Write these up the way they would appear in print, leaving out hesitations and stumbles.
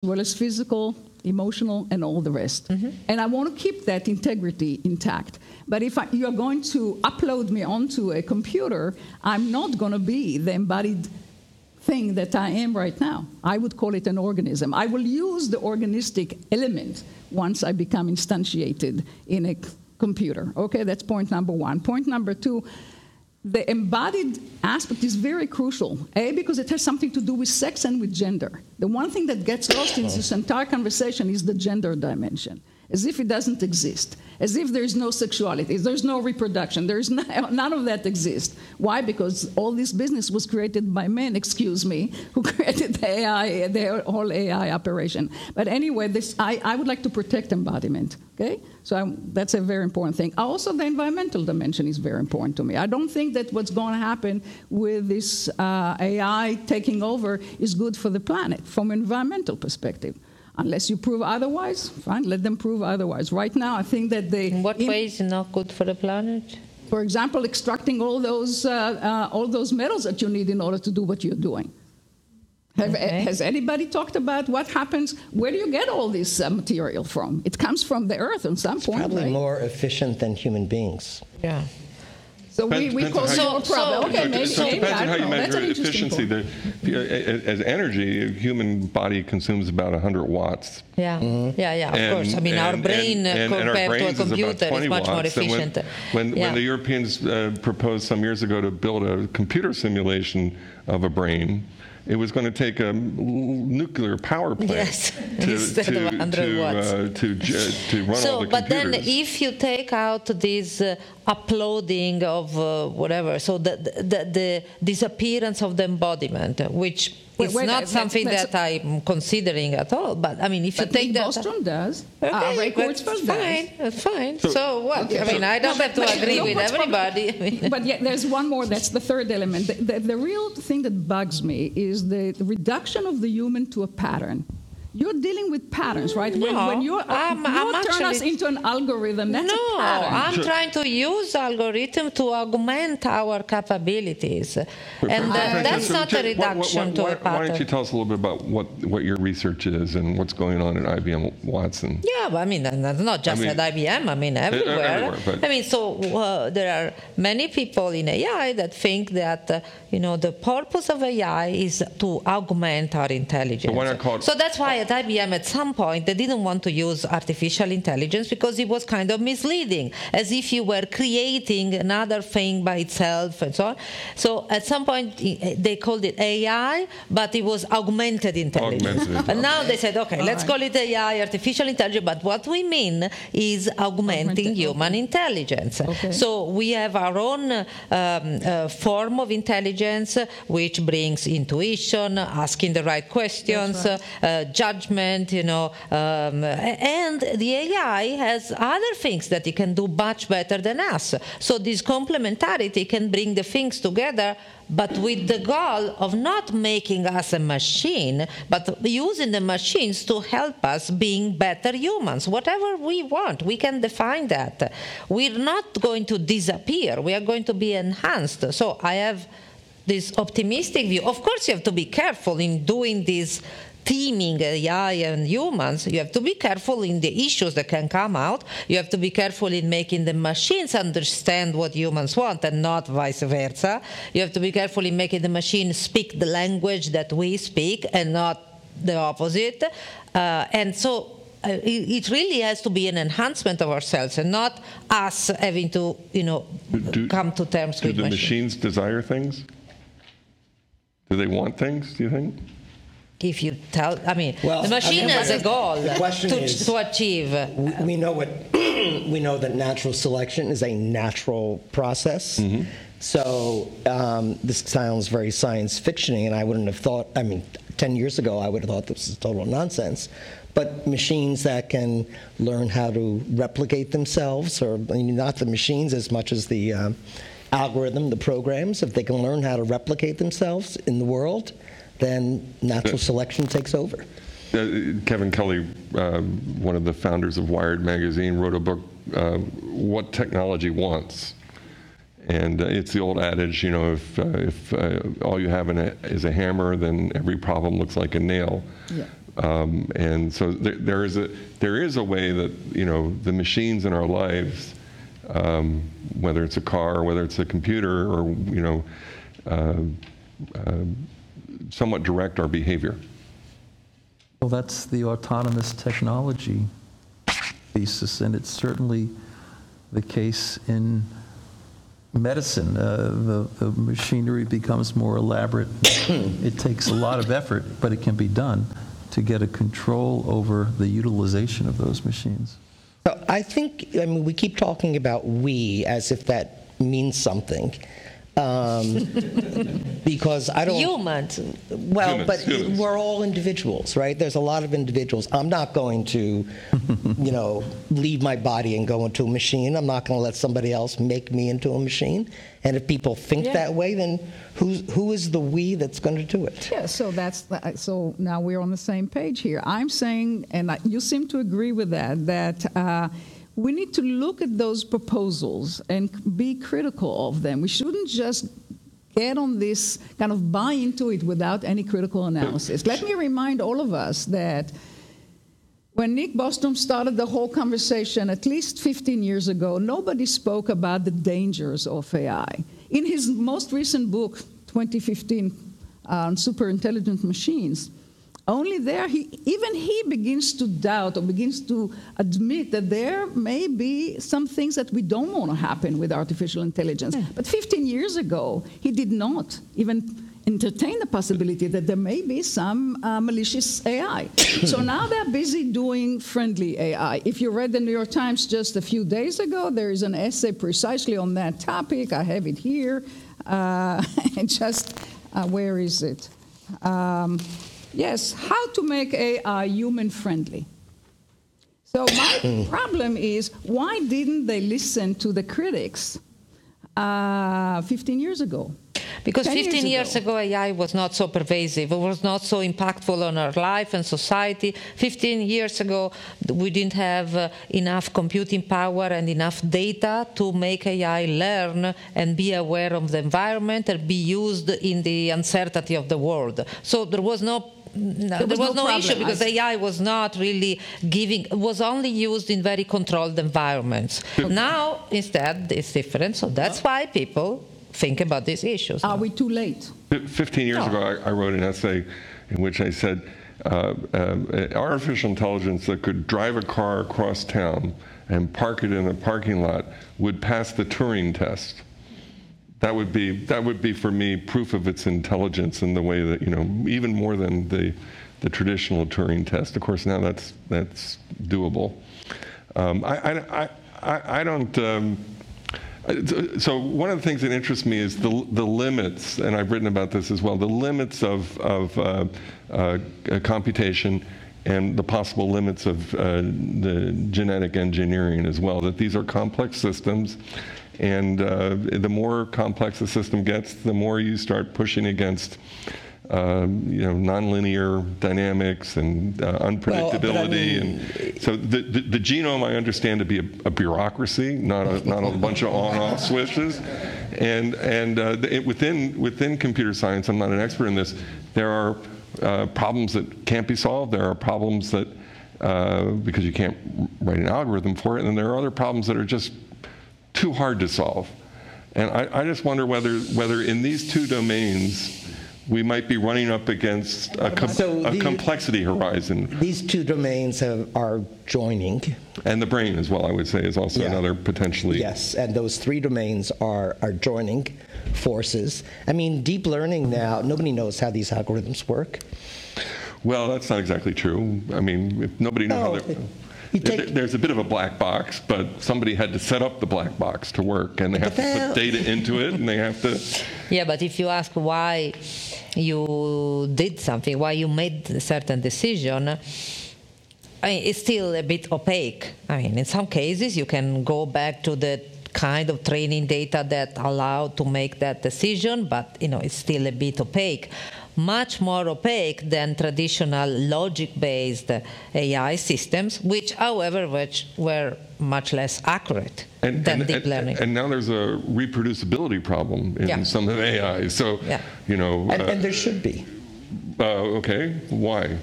well as physical, emotional, and all the rest. And I want to keep that integrity intact. But if you're going to upload me onto a computer, I'm not going to be the embodied thing that I am right now. I would call it an organism. I will use the organistic element once I become instantiated in a computer. Okay, that's point number one. Point number two, the embodied aspect is very crucial, because it has something to do with sex and with gender. The one thing that gets lost in this entire conversation is the gender dimension, as if it doesn't exist, as if there's no sexuality, there's no reproduction, none of that exists. Why? Because all this business was created by men, who created the AI, the whole AI operation. But anyway, I would like to protect embodiment, okay? So that's a very important thing. Also, the environmental dimension is very important to me. I don't think that what's going to happen with this AI taking over is good for the planet from an environmental perspective. Unless you prove otherwise, fine, let them prove otherwise. Right now, I think that In what way is it not good for the planet? For example, extracting all those metals that you need in order to do what you're doing. Has anybody talked about what happens? Where do you get all this material from? It comes from the earth at some point, Probably right? more efficient than human beings. Yeah. So we cause more problem. Okay, maybe Depends on how you measure That's an efficiency. As energy, a human body consumes about 100 watts. Yeah, of course. I mean, our brain compared to a computer is much more efficient. When the Europeans proposed some years ago to build a computer simulation of a brain, it was going to take a nuclear power plant to run all the computers. But then if you take out this uploading of whatever, so the disappearance of the embodiment, which is not something that I'm considering at all. But I mean, if you take that, Bostrom does. Okay, that's fine. So what? I mean, I don't have to agree with everybody. But yeah, there's one more. That's the third element. The real thing that bugs me is the reduction of the human to a pattern. You're dealing with patterns, right? When you turn us into an algorithm, that's a pattern. I'm trying to use algorithm to augment our capabilities. And that's not a reduction to a pattern. Why don't you tell us a little bit about what your research is and what's going on at IBM Watson? Yeah, but I mean, that's not just at IBM. I mean, everywhere. I mean, so there are many people in AI that think that, the purpose of AI is to augment our intelligence. So that's why at IBM at some point they didn't want to use artificial intelligence because it was kind of misleading, as if you were creating another thing by itself and so on. So at some point they called it AI, but it was augmented intelligence. And now they said, okay, let's call it AI, artificial intelligence, but what we mean is augmenting human intelligence. So we have our own form of intelligence, which brings intuition, asking the right questions, judgment, and the AI has other things that it can do much better than us. So this complementarity can bring the things together, but with the goal of not making us a machine, but using the machines to help us being better humans. Whatever we want, we can define that. We're not going to disappear. We are going to be enhanced. So I have this optimistic view. Of course, you have to be careful in doing this teaming AI and humans. You have to be careful in the issues that can come out. You have to be careful in making the machines understand what humans want and not vice versa. You have to be careful in making the machine speak the language that we speak and not the opposite. And so it really has to be an enhancement of ourselves and not us having to, come to terms with machines. Do the machines desire things? Do they want things, do you think? If you tell, the machine has a goal to achieve. We know that natural selection is a natural process. Mm-hmm. So this sounds very science fictiony, and I wouldn't have thought. 10 years ago, I would have thought this is total nonsense. But machines that can learn how to replicate themselves, or not the machines as much as the algorithm, the programs, if they can learn how to replicate themselves in the world, then natural selection takes over. Kevin Kelly, one of the founders of Wired magazine, wrote a book, What Technology Wants. And it's the old adage, if all you have is a hammer, then every problem looks like a nail. Yeah. And so there is a way that, you know, the machines in our lives, whether it's a car or whether it's a computer, or, you know, somewhat direct our behavior. Well, that's the autonomous technology thesis, and it's certainly the case in medicine. The machinery becomes more elaborate. It takes a lot of effort, but it can be done to get a control over the utilization of those machines. So I think, I mean, we keep talking about we as if that means something. Because I don't... Humans. Well, but we're all individuals, right? There's a lot of individuals. I'm not going to, you know, leave my body and go into a machine. I'm not going to let somebody else make me into a machine. And if people think that way, then who is the we that's going to do it? Yeah, so so now we're on the same page here. I'm saying, and you seem to agree with that we need to look at those proposals and be critical of them. We shouldn't just get on this, kind of buy into it without any critical analysis. Let me remind all of us that when Nick Bostrom started the whole conversation at least 15 years ago, nobody spoke about the dangers of AI. In his most recent book, 2015, on superintelligent machines, only there, he begins to doubt or begins to admit that there may be some things that we don't want to happen with artificial intelligence. But 15 years ago, he did not even entertain the possibility that there may be some malicious AI. So now they're busy doing friendly AI. If you read the New York Times just a few days ago, there is an essay precisely on that topic. I have it here. Where is it? Yes, how to make AI human-friendly. So my problem is, why didn't they listen to the critics 15 years ago? Because 15 years ago, AI was not so pervasive. It was not so impactful on our life and society. 15 years ago, we didn't have enough computing power and enough data to make AI learn and be aware of the environment and be used in the uncertainty of the world. So there was no issue, because AI was not really was only used in very controlled environments. Now, instead, it's different. So that's why people think about these issues. Are we too late? 15 years ago, I wrote an essay in which I said artificial intelligence that could drive a car across town and park it in a parking lot would pass the Turing test. That would be for me proof of its intelligence in the way that, you know, even more than the traditional Turing test. Of course, now that's doable. I don't. So one of the things that interests me is the limits, and I've written about this as well. The limits of computation and the possible limits of the genetic engineering as well. That these are complex systems. And the more complex the system gets, the more you start pushing against, nonlinear dynamics and unpredictability. And so the genome, I understand to be a bureaucracy, not a bunch of on-off switches. And within computer science, I'm not an expert in this. There are problems that can't be solved. There are problems that because you can't write an algorithm for it, and there are other problems that are just too hard to solve. And I just wonder whether in these two domains we might be running up against a complexity horizon. These two domains are joining. And the brain as well, I would say, is also another potentially. Yes, and those three domains are joining forces. I mean, deep learning now, nobody knows how these algorithms work. Well, that's not exactly true. I mean, if nobody knows how they're... There's a bit of a black box, but somebody had to set up the black box to work, and they have to put data into it, and they have to... Yeah, but if you ask why you did something, why you made a certain decision, I mean, it's still a bit opaque. I mean, in some cases, you can go back to the kind of training data that allowed to make that decision, but, it's still a bit opaque. Much more opaque than traditional logic-based AI systems, which, however, were much less accurate than deep learning. And now there's a reproducibility problem in some of the AI. So, and there should be. Okay, why?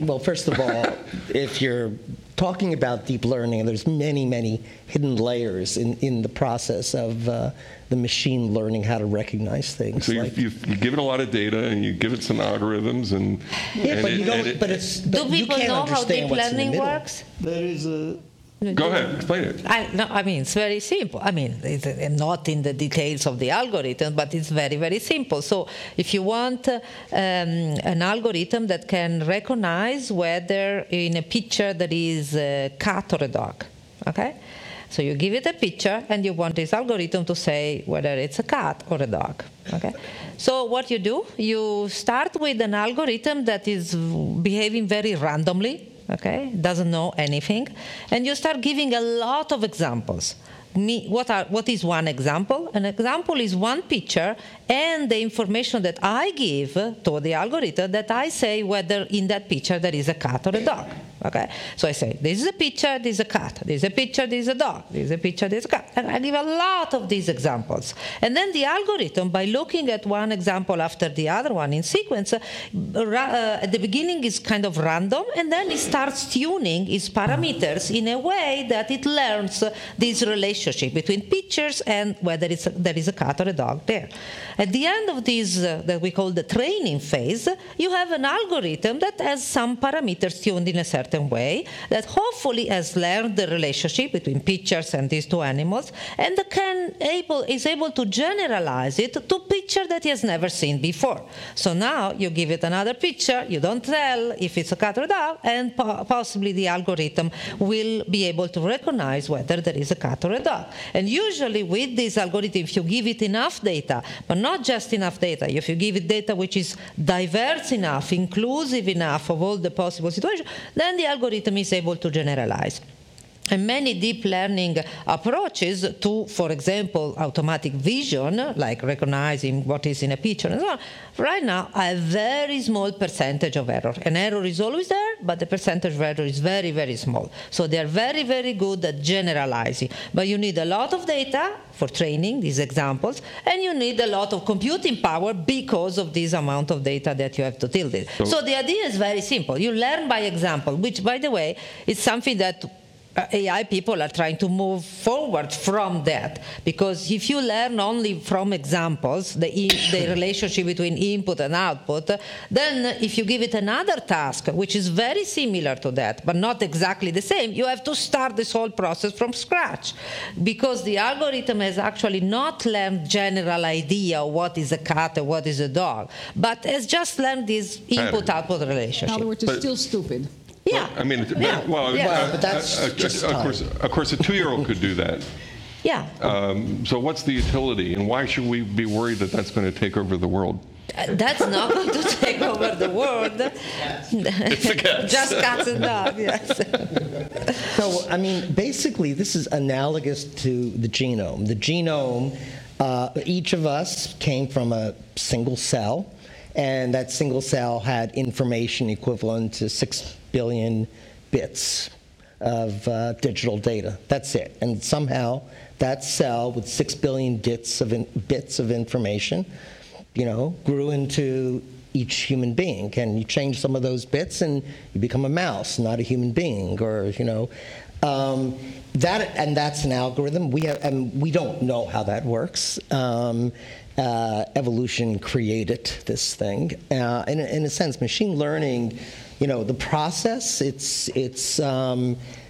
Well, first of all, if you're talking about deep learning, there's many, many hidden layers in the process of the machine learning how to recognize things. So you give it a lot of data and you give it some algorithms and do people know how deep learning works? There is a. Go ahead, explain it. It's very simple. It's not in the details of the algorithm, but it's very, very simple. So if you want an algorithm that can recognize whether in a picture there is a cat or a dog, okay? So you give it a picture, and you want this algorithm to say whether it's a cat or a dog, okay? So what you do, you start with an algorithm that is behaving very randomly, okay, doesn't know anything, and you start giving a lot of examples. What is one example? An example is one picture and the information that I give to the algorithm that I say whether in that picture there is a cat or a dog. Okay? So I say, this is a picture, this is a cat. This is a picture, this is a dog. This is a picture, this is a cat. And I give a lot of these examples. And then the algorithm, by looking at one example after the other one in sequence, at the beginning is kind of random, and then it starts tuning its parameters in a way that it learns this relationship between pictures and whether there is a cat or a dog there. At the end of this, that we call the training phase, you have an algorithm that has some parameters tuned in a certain way, that hopefully has learned the relationship between pictures and these two animals, and is able to generalize it to picture that he has never seen before. So now you give it another picture, you don't tell if it's a cat or a dog, and possibly the algorithm will be able to recognize whether there is a cat or a dog. And usually with this algorithm, if you give it enough data, but not just enough data, if you give it data which is diverse enough, inclusive enough of all the possible situations, then the algorithm is able to generalize. And many deep learning approaches to, for example, automatic vision, like recognizing what is in a picture and so on, right now a very small percentage of error. An error is always there, but the percentage of error is very, very small. So they are very, very good at generalizing. But you need a lot of data for training these examples, and you need a lot of computing power because of this amount of data that you have to deal with. So the idea is very simple. You learn by example, which, by the way, is something that AI people are trying to move forward from that, because if you learn only from examples, the relationship between input and output, then if you give it another task, which is very similar to that, but not exactly the same, you have to start this whole process from scratch, because the algorithm has actually not learned general idea of what is a cat or what is a dog, but has just learned this input-output relationship. In other words, it's still stupid. Yeah. But that's just of course, a 2-year-old could do that. Yeah. So what's the utility, and why should we be worried that that's going to take over the world? That's not going to take over the world. It's the cats. Just cats and dogs, yes. So, basically, this is analogous to the genome. The genome, each of us came from a single cell, and that single cell had information equivalent to 6 billion bits of digital data. That's it. And somehow that cell with 6 billion bits of information, grew into each human being. And you change some of those bits and you become a mouse, not a human being, or that's an algorithm. We don't know how that works. Evolution created this thing. In a sense, machine learning, the process,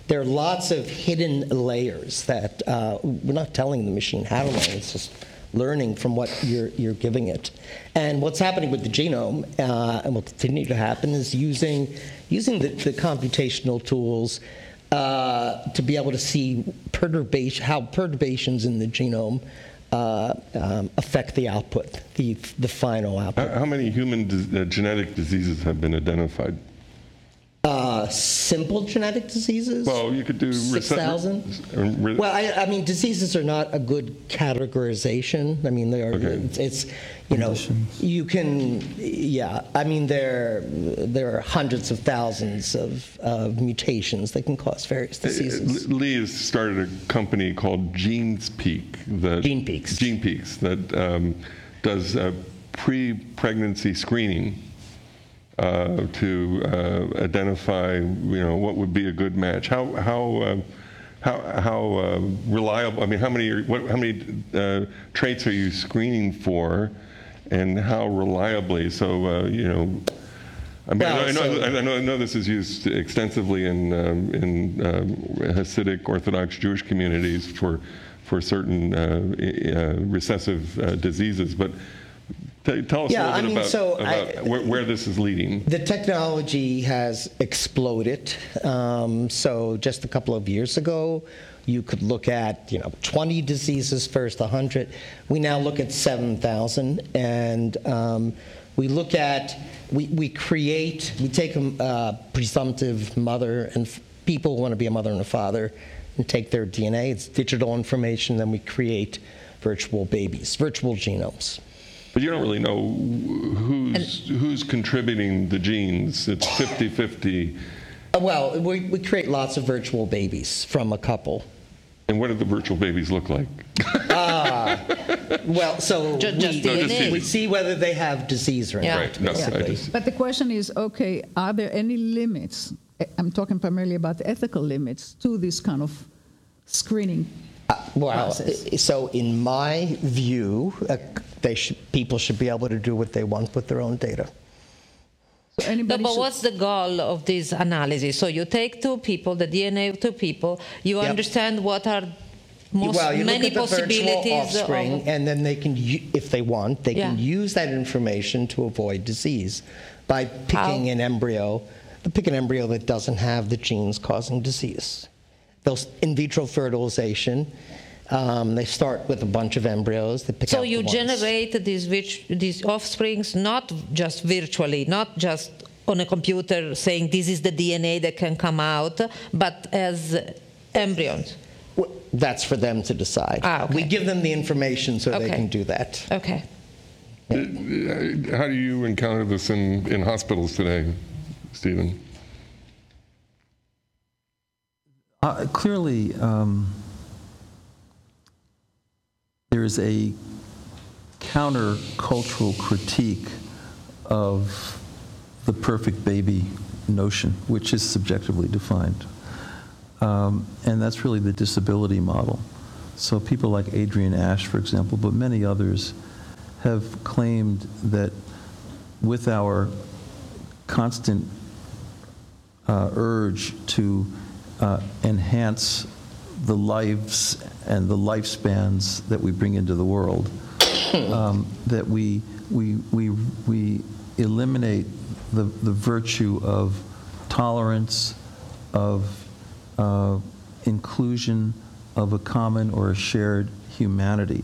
there are lots of hidden layers that we're not telling the machine how to learn. It's just learning from what you're giving it. And what's happening with the genome, and will continue to happen, is using the computational tools to be able to see how perturbations in the genome affect the output, the final output. How many human genetic diseases have been identified? Simple genetic diseases? Well, you could do 6,000. Well, diseases are not a good categorization. They are. Okay. You can. Yeah. There are hundreds of thousands of mutations that can cause various diseases. Lee has started a company called GenePeek that does pre-pregnancy screening to identify, what would be a good match? How reliable? I mean, how many traits are you screening for, and how reliably? So, I mean, I know this is used extensively in Hasidic Orthodox Jewish communities for certain recessive diseases, but tell us a little bit about where this is leading. The technology has exploded. So just a couple of years ago, you could look at 20 diseases first, 100. We now look at 7,000, and we look at we take a presumptive mother and people who want to be a mother and a father and take their DNA. It's digital information. Then we create virtual babies, virtual genomes. But you don't really know who's contributing the genes. It's 50-50. Well, we create lots of virtual babies from a couple. And what do the virtual babies look like? Well, so we see whether they have disease or not. Right. No, but the question is, okay, are there any limits? I'm talking primarily about the ethical limits to this kind of screening process. So in my view, people should be able to do what they want with their own data. So but what's the goal of this analysis? So you take two people, the DNA of two people, you understand what are many possibilities offspring, and then they can, if they want, they can use that information to avoid disease by picking an embryo. They pick an embryo that doesn't have the genes causing disease. They'll in vitro fertilization. They start with a bunch of embryos. They pick so out you the generate these offsprings not just virtually, not just on a computer saying this is the DNA that can come out, but as embryos. Well, that's for them to decide. Okay. We give them the information so they can do that. Okay. How do you encounter this in hospitals today, Stephen? Clearly, there is a counter-cultural critique of the perfect baby notion, which is subjectively defined. And that's really the disability model. So people like Adrian Ash, for example, but many others have claimed that with our constant urge to enhance the lives and the lifespans that we bring into the world, that we eliminate the virtue of tolerance, of inclusion, of a common or a shared humanity.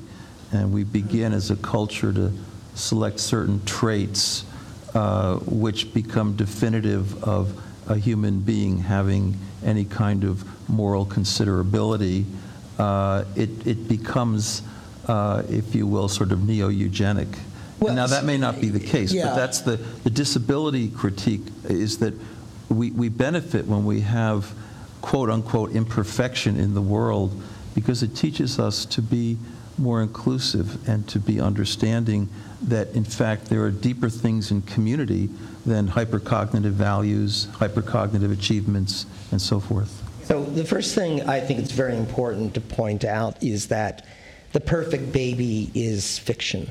And we begin as a culture to select certain traits which become definitive of a human being having any kind of moral considerability. It becomes, if you will, sort of neo-eugenic. Well, now, that may not be the case, but that's the disability critique is that we benefit when we have quote-unquote imperfection in the world because it teaches us to be more inclusive and to be understanding that, in fact, there are deeper things in community than hypercognitive values, hypercognitive achievements, and so forth. So the first thing I think it's very important to point out is that the perfect baby is fiction.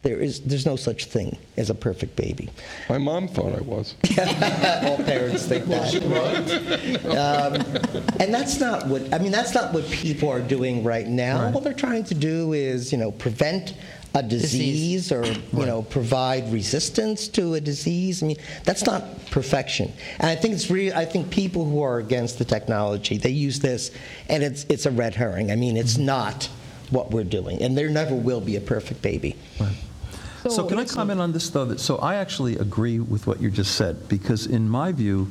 There's no such thing as a perfect baby. My mom thought I was. All parents think that. And that's not what people are doing right now. Right. What they're trying to do is, prevent a disease or, provide resistance to a disease. I mean, that's not perfection. And I think I think people who are against the technology, they use this, and it's a red herring. I mean, it's not what we're doing, and there never will be a perfect baby. Right. So can I comment on this, though? So I actually agree with what you just said, because in my view,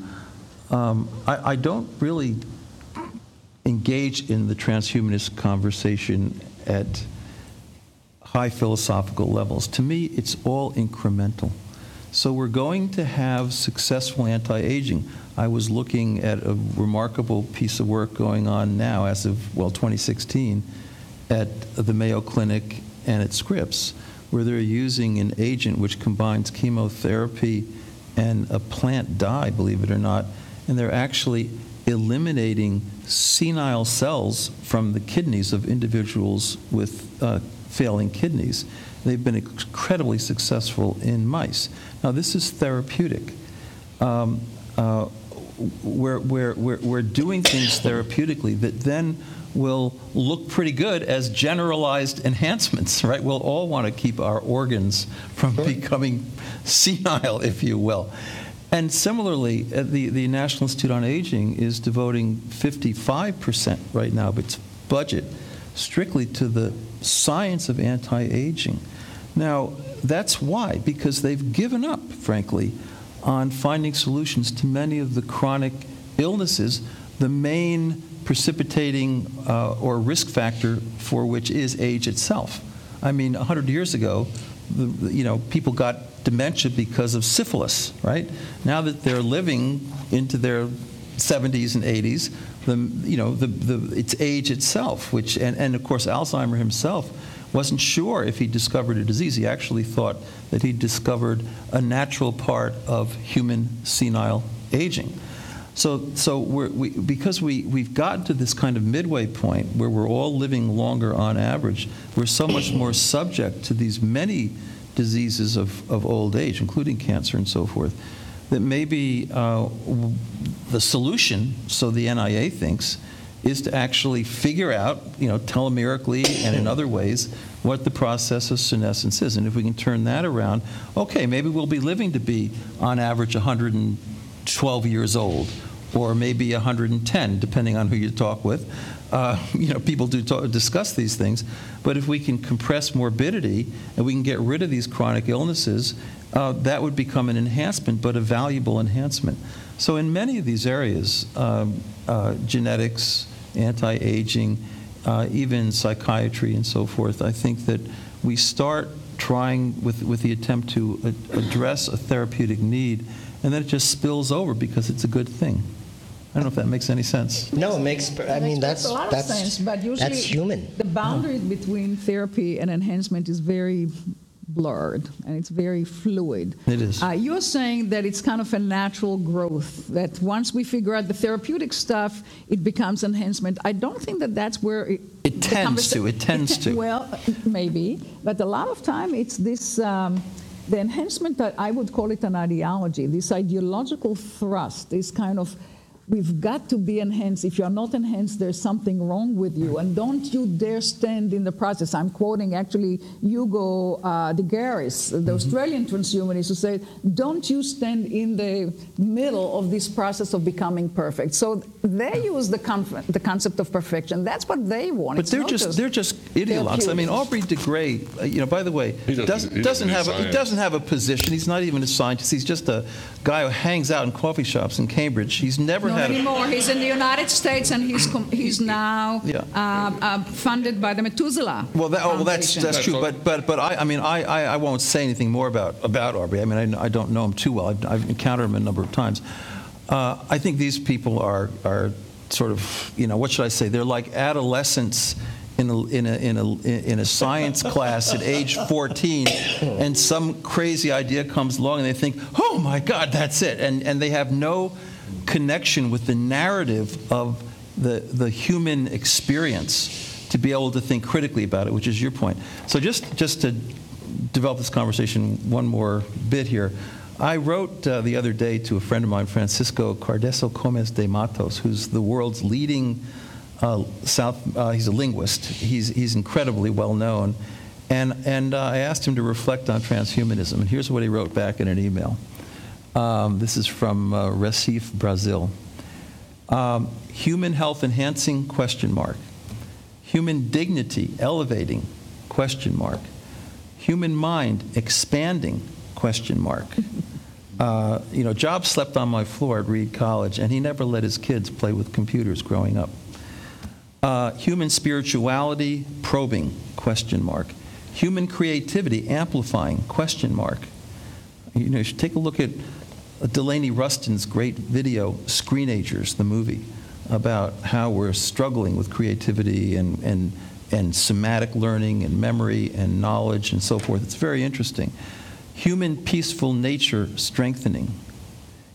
I don't really engage in the transhumanist conversation at high philosophical levels. To me, it's all incremental. So we're going to have successful anti-aging. I was looking at a remarkable piece of work going on now, as of, 2016, at the Mayo Clinic and at Scripps, where they're using an agent which combines chemotherapy and a plant die, believe it or not, and they're actually eliminating senile cells from the kidneys of individuals with failing kidneys. They've been incredibly successful in mice. Now, this is therapeutic. We're doing things therapeutically that then will look pretty good as generalized enhancements, right? We'll all want to keep our organs from becoming senile, if you will. And similarly, the National Institute on Aging is devoting 55% right now of its budget strictly to the science of anti-aging. Now, that's why, because they've given up, frankly, on finding solutions to many of the chronic illnesses, the main precipitating or risk factor for which is age itself. I mean, 100 years ago, people got dementia because of syphilis, right? Now that they're living into their 70s and 80s, it's age itself, which, and of course, Alzheimer himself wasn't sure if he discovered a disease. He actually thought that he discovered a natural part of human senile aging. So because we've gotten to this kind of midway point where we're all living longer on average, we're so much more subject to these many diseases of old age, including cancer and so forth, that maybe the solution, so the NIA thinks, is to actually figure out, telemerically and in other ways, what the process of senescence is. And if we can turn that around, okay, maybe we'll be living to be, on average, 112 years old, or maybe 110, depending on who you talk with. People do discuss these things. But if we can compress morbidity and we can get rid of these chronic illnesses, that would become an enhancement, but a valuable enhancement. So in many of these areas, genetics, anti-aging, even psychiatry and so forth, I think that we start trying with the attempt to address a therapeutic need, and then it just spills over because it's a good thing. I don't know if that makes any sense. No, it makes. I mean, that's a lot of sense, but usually that's human. The boundaries between therapy and enhancement is very blurred, and it's very fluid. It is. You're saying that it's kind of a natural growth, that once we figure out the therapeutic stuff, it becomes enhancement. I don't think that that's where it tends to. Well, maybe, but a lot of time it's this. The enhancement, that I would call it an ideology, this ideological thrust, this kind of, we've got to be enhanced. If you're not enhanced, there's something wrong with you. And don't you dare stand in the process. I'm quoting actually Hugo de Garis, the Australian transhumanist, who said, don't you stand in the middle of this process of becoming perfect. So they use the concept of perfection. That's what they want. But they're just ideologues. I mean, Aubrey de Grey, by the way, he doesn't have a position. He's not even a scientist. He's just a guy who hangs out in coffee shops in Cambridge. He's never Not anymore. He's in the United States, and he's now funded by the Methuselah. Well, that's true. But I won't say anything more about Aubrey. I mean, I don't know him too well. I've encountered him a number of times. I think these people are sort of, what should I say? They're like adolescents in a science class at age 14, and some crazy idea comes along, and they think, oh my God, that's it, and they have no connection with the narrative of the human experience to be able to think critically about it, which is your point. So just to develop this conversation one more bit here, I wrote the other day to a friend of mine, Francisco Cardoso Gómez de Matos, who's the world's leading he's a linguist. He's incredibly well known, and I asked him to reflect on transhumanism, and here's what he wrote back in an email. This is from Recife, Brazil. Human health enhancing, ? Human dignity elevating, ? Human mind expanding, ? Jobs slept on my floor at Reed College, and he never let his kids play with computers growing up. Human spirituality probing, ? Human creativity amplifying, ? You should take a look at Delaney Rustin's great video, Screenagers, the movie, about how we're struggling with creativity and somatic learning and memory and knowledge and so forth. It's very interesting. human peaceful nature strengthening,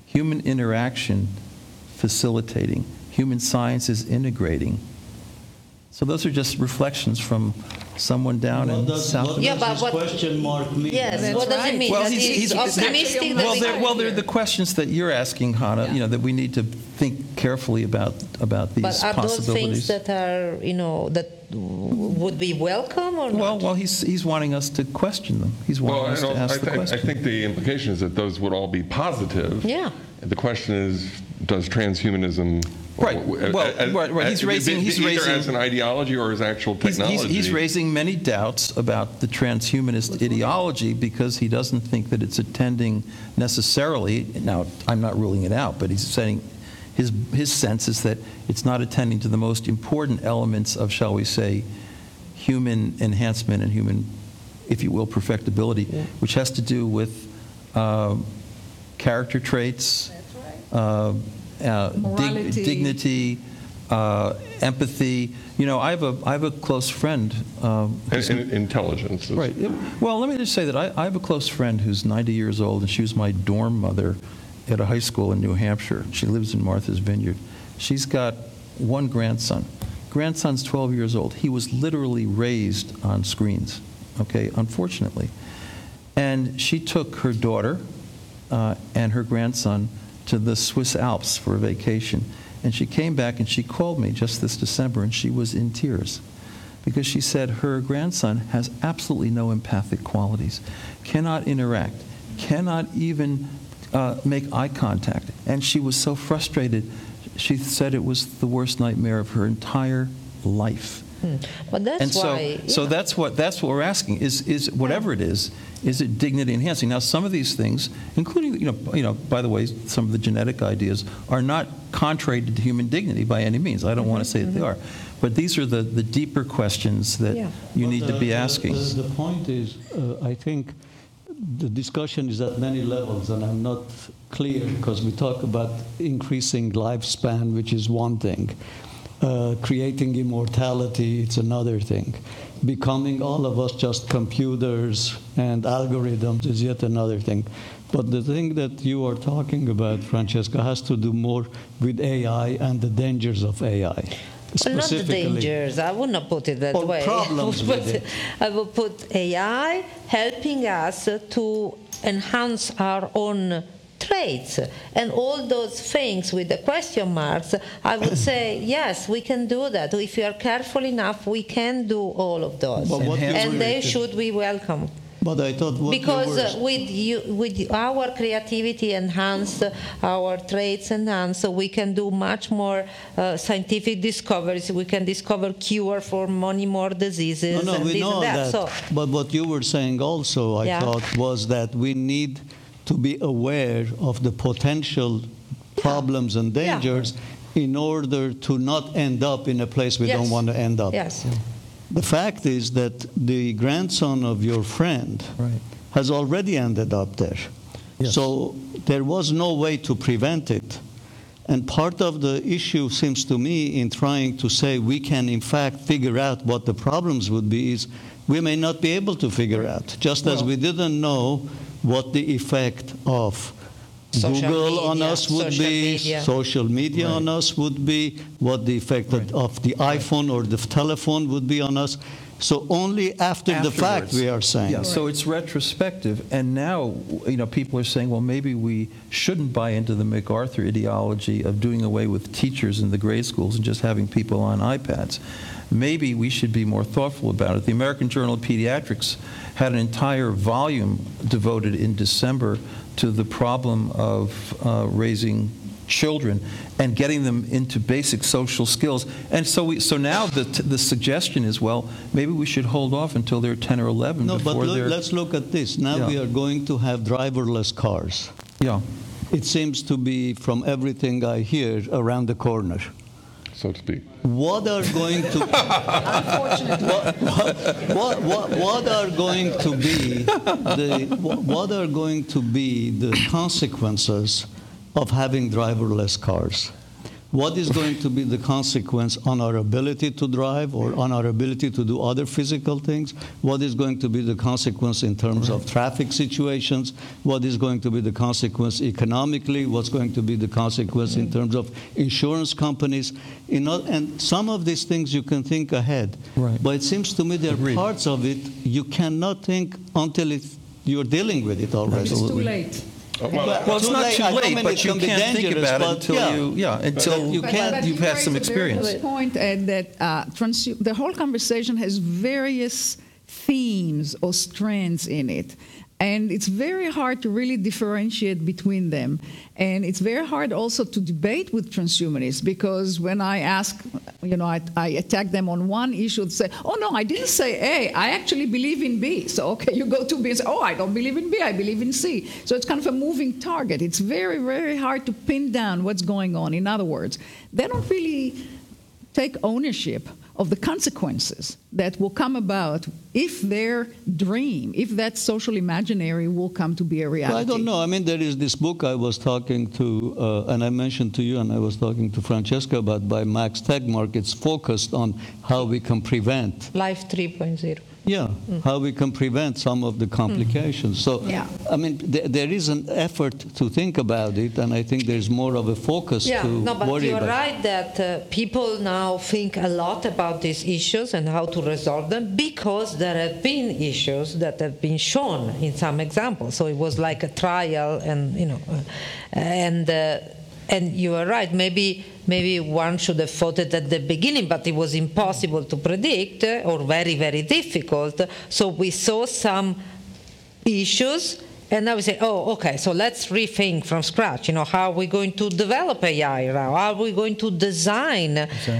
human interaction facilitating, human sciences integrating. So those are just reflections from someone down in South Yeah, America. but what question mark mean? Yes, what does it mean? Well, That he's optimistic. well, they're the questions that you're asking, Hannah. You know, that we need to think carefully about these but are possibilities. those things that are, that would be welcome or not? Well, he's wanting us to question them. He's wanting us to ask the question. I think the implication is that those would all be positive. Yeah. The question is, does transhumanism... Right. Well, he's raising either as an ideology or as actual technology. He's raising many doubts about the transhumanist ideology because he doesn't think that it's attending necessarily. Now, I'm not ruling it out, but he's saying his sense is that it's not attending to the most important elements of, shall we say, human enhancement and human, if you will, perfectibility, which has to do with character traits. Morality. Dignity, empathy. I have a close friend. And intelligence. Right. Well, let me just say that I have a close friend who's 90 years old, and she was my dorm mother at a high school in New Hampshire. She lives in Martha's Vineyard. She's got one grandson. Grandson's 12 years old. He was literally raised on screens, okay, unfortunately. And she took her daughter and her grandson to the Swiss Alps for a vacation. And she came back and she called me just this December, and she was in tears because she said her grandson has absolutely no empathic qualities, cannot interact, cannot even make eye contact. And she was so frustrated. She said it was the worst nightmare of her entire life. But that's and so, why. So that's what we're asking is whatever it is it dignity enhancing? Now, some of these things, including by the way, some of the genetic ideas are not contrary to human dignity by any means. I don't want to say that they are, but these are the deeper questions that you need to be asking. The point is, I think the discussion is at many levels, and I'm not clear because we talk about increasing lifespan, which is one thing. Creating immortality, it's another thing. Becoming all of us just computers and algorithms is yet another thing. But the thing that you are talking about, Francesca, has to do more with AI and the dangers of AI. Well, not the dangers. I would not put it that way. Problems with it. I would put AI helping us to enhance our own traits and all those things with the question marks. I would say yes, we can do that. If we are careful enough, we can do all of those, and they should be welcome. But I thought because with our creativity enhanced, our traits enhanced, so we can do much more scientific discoveries. We can discover cure for many more diseases. No, we know that. So, but what you were saying also, I thought, was that we need to be aware of the potential problems and dangers in order to not end up in a place we don't want to end up. Yes. The fact is that the grandson of your friend has already ended up there. Yes. So there was no way to prevent it. And part of the issue seems to me in trying to say we can in fact figure out what the problems would be is we may not be able to figure out, just as we didn't know what the effect of Google on us would be, social media on us would be, what the effect of the iPhone or the telephone would be on us. So only after the fact we are saying. Yeah, so it's retrospective, and now people are saying, well, maybe we shouldn't buy into the MacArthur ideology of doing away with teachers in the grade schools and just having people on iPads. Maybe we should be more thoughtful about it. The American Journal of Pediatrics had an entire volume devoted in December to the problem of raising children and getting them into basic social skills. And so now the suggestion is, well, maybe we should hold off until they're 10 or 11 No, before but let's look at this. Now we are going to have driverless cars. Yeah. It seems to be, from everything I hear, around the corner. So to speak. What are going to what are going to be the consequences of having driverless cars? What is going to be the consequence on our ability to drive or on our ability to do other physical things? What is going to be the consequence in terms of traffic situations? What is going to be the consequence economically? What's going to be the consequence in terms of insurance companies? And some of these things you can think ahead. Right. But it seems to me there are parts of it you cannot think until you're dealing with it already. It's too late. Well, it's not too late, but you can't think about it until you've had some experience. The point that the whole conversation has various themes or strands in it. And it's very hard to really differentiate between them. And it's very hard also to debate with transhumanists, because when I ask, I attack them on one issue and say, oh, no, I didn't say A, I actually believe in B. So, okay, you go to B and say, oh, I don't believe in B, I believe in C. So it's kind of a moving target. It's very, very hard to pin down what's going on. In other words, they don't really take ownership of the consequences that will come about if their dream, if that social imaginary will come to be a reality. Well, I don't know. I mean, there is this book I was talking to, and I mentioned to you, and I was talking to Francesca about, by Max Tegmark. It's focused on how we can prevent. Life 3.0. Yeah, how we can prevent some of the complications. So, I mean, there is an effort to think about it, and I think there's more of a focus to worry about. No, but you're right that people now think a lot about these issues and how to resolve them, because there have been issues that have been shown in some examples. So it was like a trial, and you are right. Maybe one should have thought it at the beginning, but it was impossible to predict or very, very difficult. So we saw some issues, and now we say, oh, okay, so let's rethink from scratch. How are we going to develop AI now? How are we going to design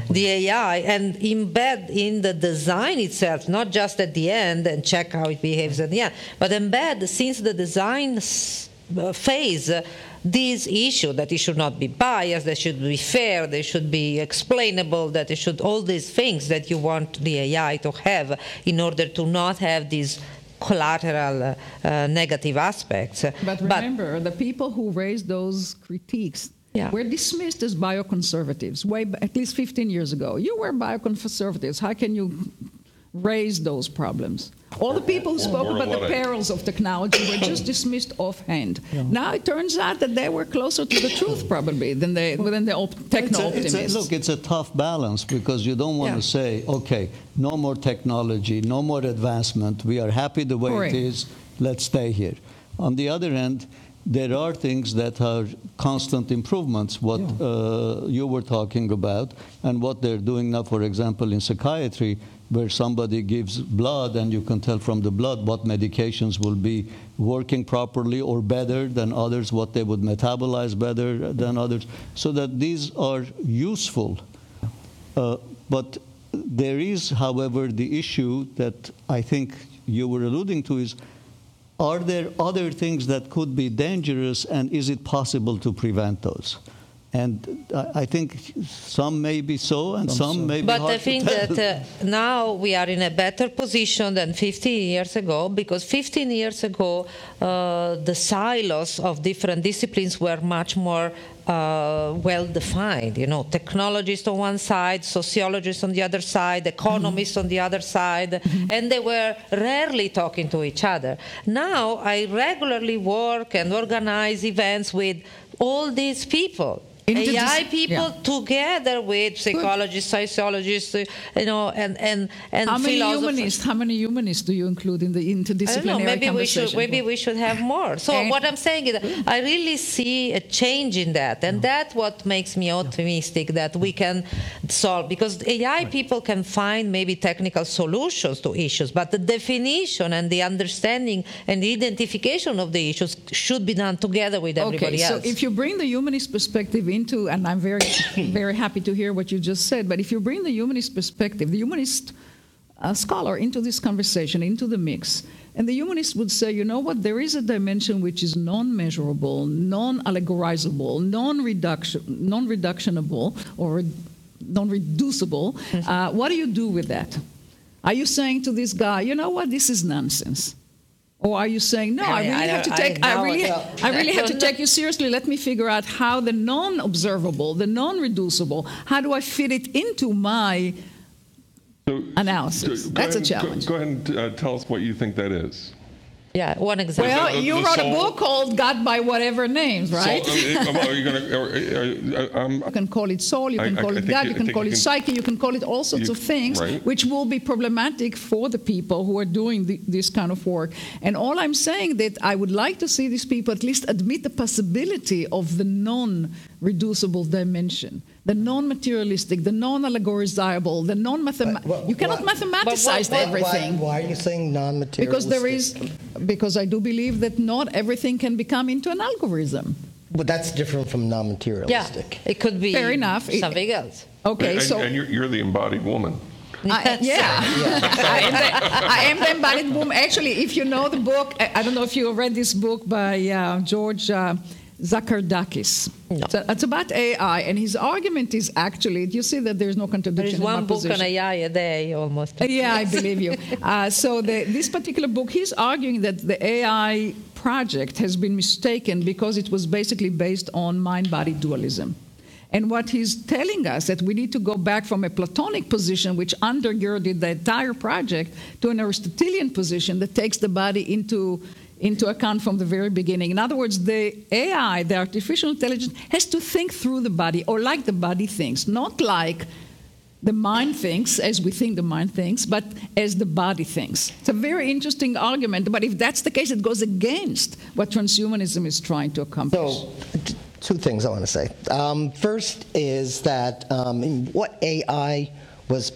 the AI and embed in the design itself, not just at the end and check how it behaves at the end, but embed since the design phase this issue, that it should not be biased, they should be fair, they should be explainable, that it should, all these things that you want the AI to have in order to not have these collateral negative aspects. But remember, the people who raised those critiques were dismissed as bioconservatives at least 15 years ago. You were bioconservatives. How can you raise those problems? All the people who spoke about the perils of technology were just dismissed offhand. Now it turns out that they were closer to the truth probably than the techno-optimists. Look, it's a tough balance, because you don't want to say, okay, no more technology, no more advancement, we are happy the way it is, let's stay here. On the other hand, there are things that are constant improvements, what you were talking about, and what they're doing now, for example, in psychiatry, where somebody gives blood and you can tell from the blood what medications will be working properly or better than others, what they would metabolize better than others, so that these are useful. But there is, however, the issue that I think you were alluding to is, are there other things that could be dangerous, and is it possible to prevent those? And I think some may be so, and some may be hard to tell. But I think that now we are in a better position than 15 years ago, because 15 years ago, the silos of different disciplines were much more well-defined. Technologists on one side, sociologists on the other side, economists on the other side, and they were rarely talking to each other. Now I regularly work and organize events with all these people. AI people together with psychologists, sociologists, and philosophers. How many humanists do you include in the interdisciplinary conversation? Maybe we should have more. So what I'm saying is, I really see a change in that, and that's what makes me optimistic that we can solve, because AI people can find maybe technical solutions to issues, but the definition and the understanding and the identification of the issues should be done together with everybody else. So if you bring the humanist perspective into, and I'm very, very happy to hear what you just said, but if you bring the humanist perspective, the humanist scholar into this conversation, into the mix, and the humanist would say, you know what, there is a dimension which is non-measurable, non-allegorizable, non-reductionable, or non-reducible. What do you do with that? Are you saying to this guy, you know what, this is nonsense? Or are you saying, no, I really have to take you seriously. Let me figure out how the non-observable, the non-reducible, how do I fit it into my analysis? That's a challenge. Go ahead and tell us what you think that is. Yeah, one example. Well, you wrote a book called God by Whatever Names, right? You can call it soul, you can call it God, you can call it psyche, you can call it all sorts of things, right, which will be problematic for the people who are doing this kind of work. And all I'm saying that I would like to see these people at least admit the possibility of the non-reducible dimension, the non-materialistic, the non-allegorizable, the non-mathematical. You cannot mathematicize everything. Why are you saying non-materialistic? Because I do believe that not everything can become into an algorithm. But that's different from non-materialistic. Yeah, it could be fair enough. Something else. Okay, and you're the embodied woman. I am the embodied woman. Actually, if you know the book, I don't know if you read this book by George Zakardakis. No. So it's about AI, and his argument is actually, you see that there's no contradiction in my position. There is one book on AI a day, almost. Yeah, I believe you. So this particular book, he's arguing that the AI project has been mistaken because it was basically based on mind-body dualism. And what he's telling us that we need to go back from a Platonic position, which undergirded the entire project, to an Aristotelian position that takes the body into account from the very beginning. In other words, the AI, the artificial intelligence, has to think through the body, or like the body thinks, not like the mind thinks, as we think the mind thinks, but as the body thinks. It's a very interesting argument, but if that's the case, it goes against what transhumanism is trying to accomplish. So, two things I want to say. First is that what AI was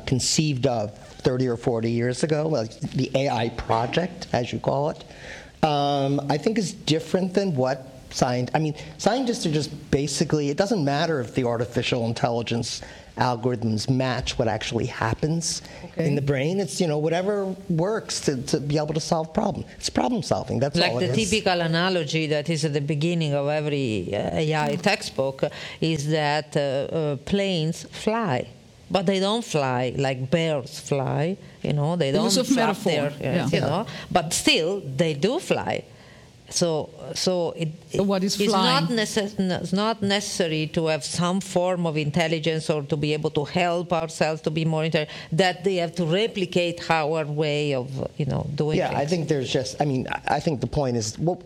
conceived of 30 or 40 years ago, like the AI project, as you call it, I think is different than what scientists are just basically, it doesn't matter if the artificial intelligence algorithms match what actually happens in the brain. It's, whatever works to be able to solve problems. It's problem solving. That's all it is. Like the typical analogy that is at the beginning of every AI textbook is that planes fly. But they don't fly like birds fly, they don't flap there, but still they do fly. So what is flying? It's not necessary to have some form of intelligence or to be able to help ourselves to be more intelligent, that they have to replicate our way of doing things. I think there's just, I think the point is what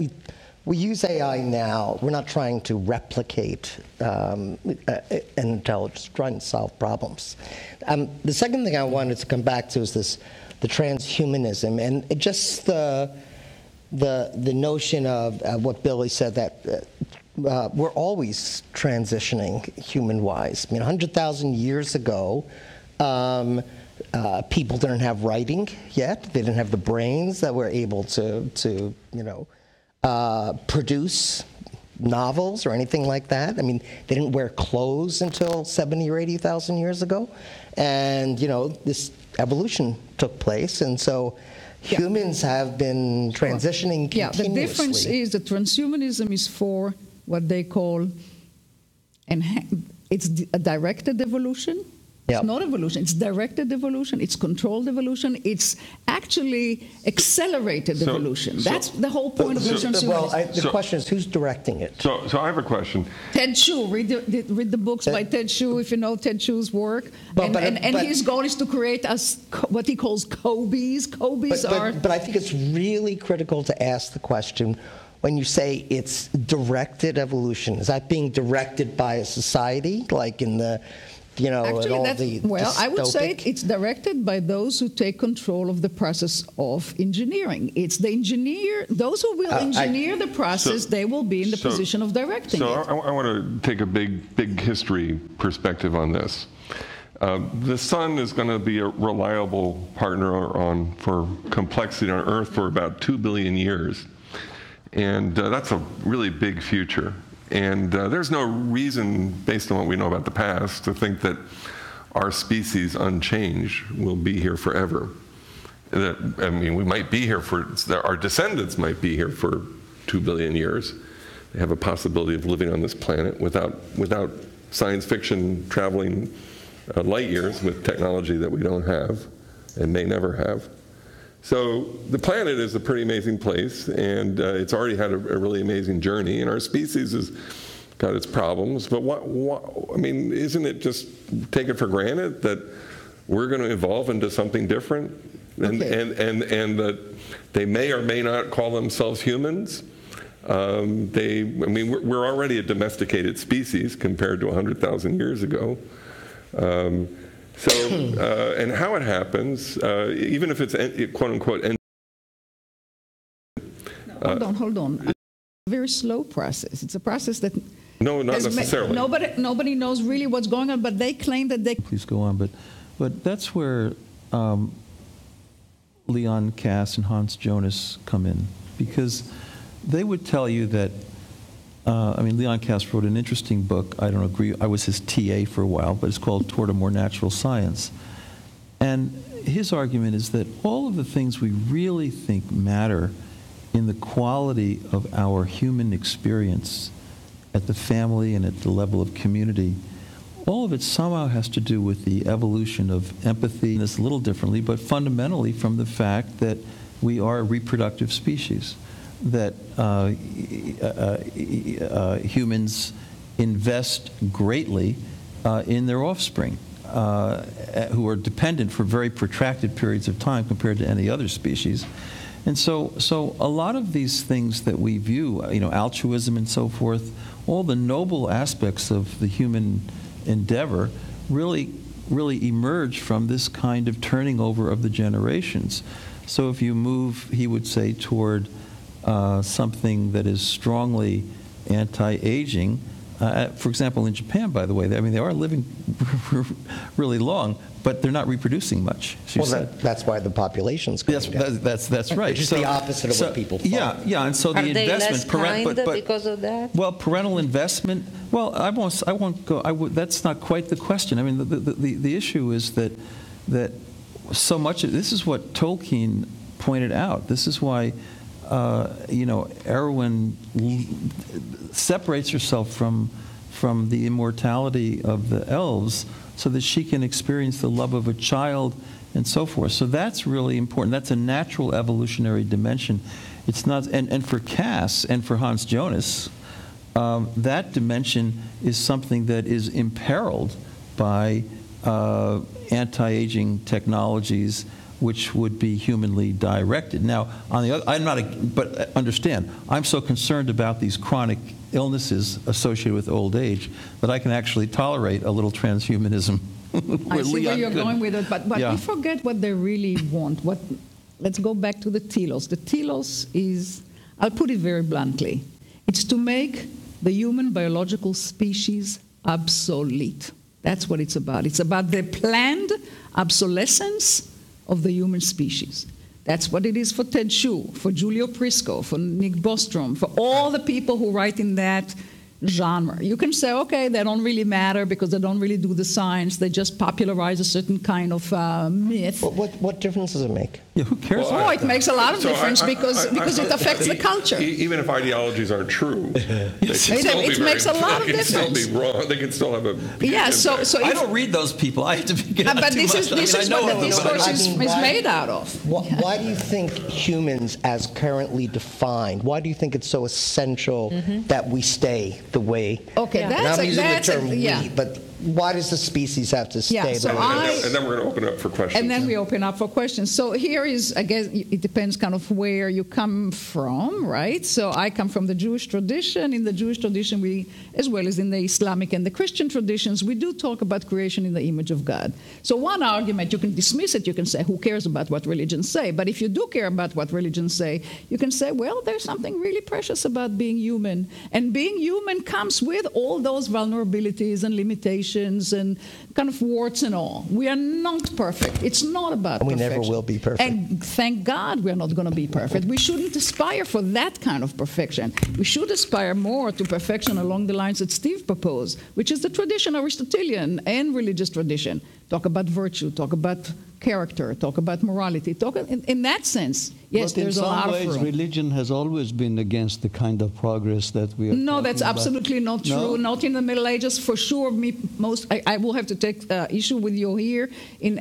we use AI now, we're not trying to replicate an intelligence, we're trying to solve problems. The second thing I wanted to come back to is the transhumanism, and just the notion of what Billy said, that we're always transitioning human-wise. 100,000 years ago, people didn't have writing yet. They didn't have the brains that were able to produce novels or anything like that. They didn't wear clothes until 70 or 80,000 years ago. And, this evolution took place. And so humans have been transitioning continuously. Yeah, the difference is that transhumanism is for what they call, it's a directed evolution. It's not evolution, it's directed evolution, it's controlled evolution, it's actually accelerated evolution. That's the whole point of transhumanism. Well, the question is, who's directing it? So I have a question. Ted Chu, read the books by Ted Chu, if you know Ted Chu's work. But his goal is to create what he calls Kobe's. But I think it's really critical to ask the question, when you say it's directed evolution, is that being directed by a society, like in the... I would say it's directed by those who take control of the process of engineering. It's the engineer, those who will engineer the process, they will be in the position of directing it. I want to take a big history perspective on this. The sun is going to be a reliable partner for complexity on Earth for about 2 billion years. And that's a really big future. And there's no reason, based on what we know about the past, to think that our species unchanged will be here forever. We might be here our descendants might be here for 2 billion years. They have a possibility of living on this planet without science fiction traveling light years with technology that we don't have and may never have. So the planet is a pretty amazing place, and it's already had a really amazing journey, and our species has got its problems. But I mean, isn't it just taken for granted that we're going to evolve into something different, and that they may or may not call themselves humans? We're already a domesticated species compared to 100,000 years ago. And how it happens, even if it's quote unquote. Hold on. It's a very slow process. It's a process that. No, not necessarily. Nobody knows really what's going on, but they claim that they. Please go on, but that's where Leon Kass and Hans Jonas come in, because they would tell you that. Leon Kass wrote an interesting book. I don't agree. I was his TA for a while, but it's called Toward a More Natural Science. And his argument is that all of the things we really think matter in the quality of our human experience at the family and at the level of community, all of it somehow has to do with the evolution of empathy. It's a little differently, but fundamentally from the fact that we are a reproductive species, that humans invest greatly in their offspring, who are dependent for very protracted periods of time compared to any other species. And so a lot of these things that we view, altruism and so forth, all the noble aspects of the human endeavor really emerge from this kind of turning over of the generations. So if you move, he would say, toward something that is strongly anti-aging. For example, in Japan, by the way, they are living really long, but they're not reproducing much. That's why the population's going down. That's right. Which is the opposite of what people thought. Yeah, and so the investment. Are they less kind because of that? Well, parental investment. Well, I won't go. That's not quite the question. The issue is that so much. This is what Tolkien pointed out. This is why. Erwin separates herself from the immortality of the elves so that she can experience the love of a child and so forth. So that's really important. That's a natural evolutionary dimension. It's not, and for Kass and for Hans Jonas, that dimension is something that is imperiled by anti-aging technologies, which would be humanly directed. Now, on the other, but understand, I'm so concerned about these chronic illnesses associated with old age that I can actually tolerate a little transhumanism. I see where you're going with it, but we forget what they really want. Let's go back to the telos. The telos is, I'll put it very bluntly, it's to make the human biological species obsolete. That's what it's about. It's about the planned obsolescence of the human species. That's what it is for Ted Chu, for Giulio Prisco, for Nick Bostrom, for all the people who write in that genre. You can say, okay, they don't really matter because they don't really do the science. They just popularize a certain kind of myth. What difference does it make? Yeah, who cares? Well, it makes a lot of difference because it affects the culture. Even if ideologies aren't true, it makes a lot of difference. They can still be wrong. They can still have a. Yeah, so I don't read those people. I have to be. But this is what the discourse is made out of. Why do you think humans, as currently defined, why do you think it's so essential that we stay the way? Okay, I'm using the term we, but why does the species have to stay so that way? And then we're going to open up for questions. And then we open up for questions. So here is, I guess, it depends kind of where you come from, right? So I come from the Jewish tradition. In the Jewish tradition, we, as well as in the Islamic and the Christian traditions, we do talk about creation in the image of God. So one argument, you can dismiss it. You can say, who cares about what religions say? But if you do care about what religions say, you can say, well, there's something really precious about being human. And being human comes with all those vulnerabilities and limitations and kind of warts and all. We are not perfect. It's not about perfection. We never will be perfect. And thank God we're not going to be perfect. We shouldn't aspire for that kind of perfection. We should aspire more to perfection along the lines that Steve proposed, which is the tradition, Aristotelian and religious tradition. Talk about virtue, talk about character, talk about morality, talk in that sense. Yes, but there's a lot of room. in some ways, religion has always been against the kind of progress that we are. No, that's absolutely not true. No? Not in the Middle Ages, for sure. I will have to take issue with you here. In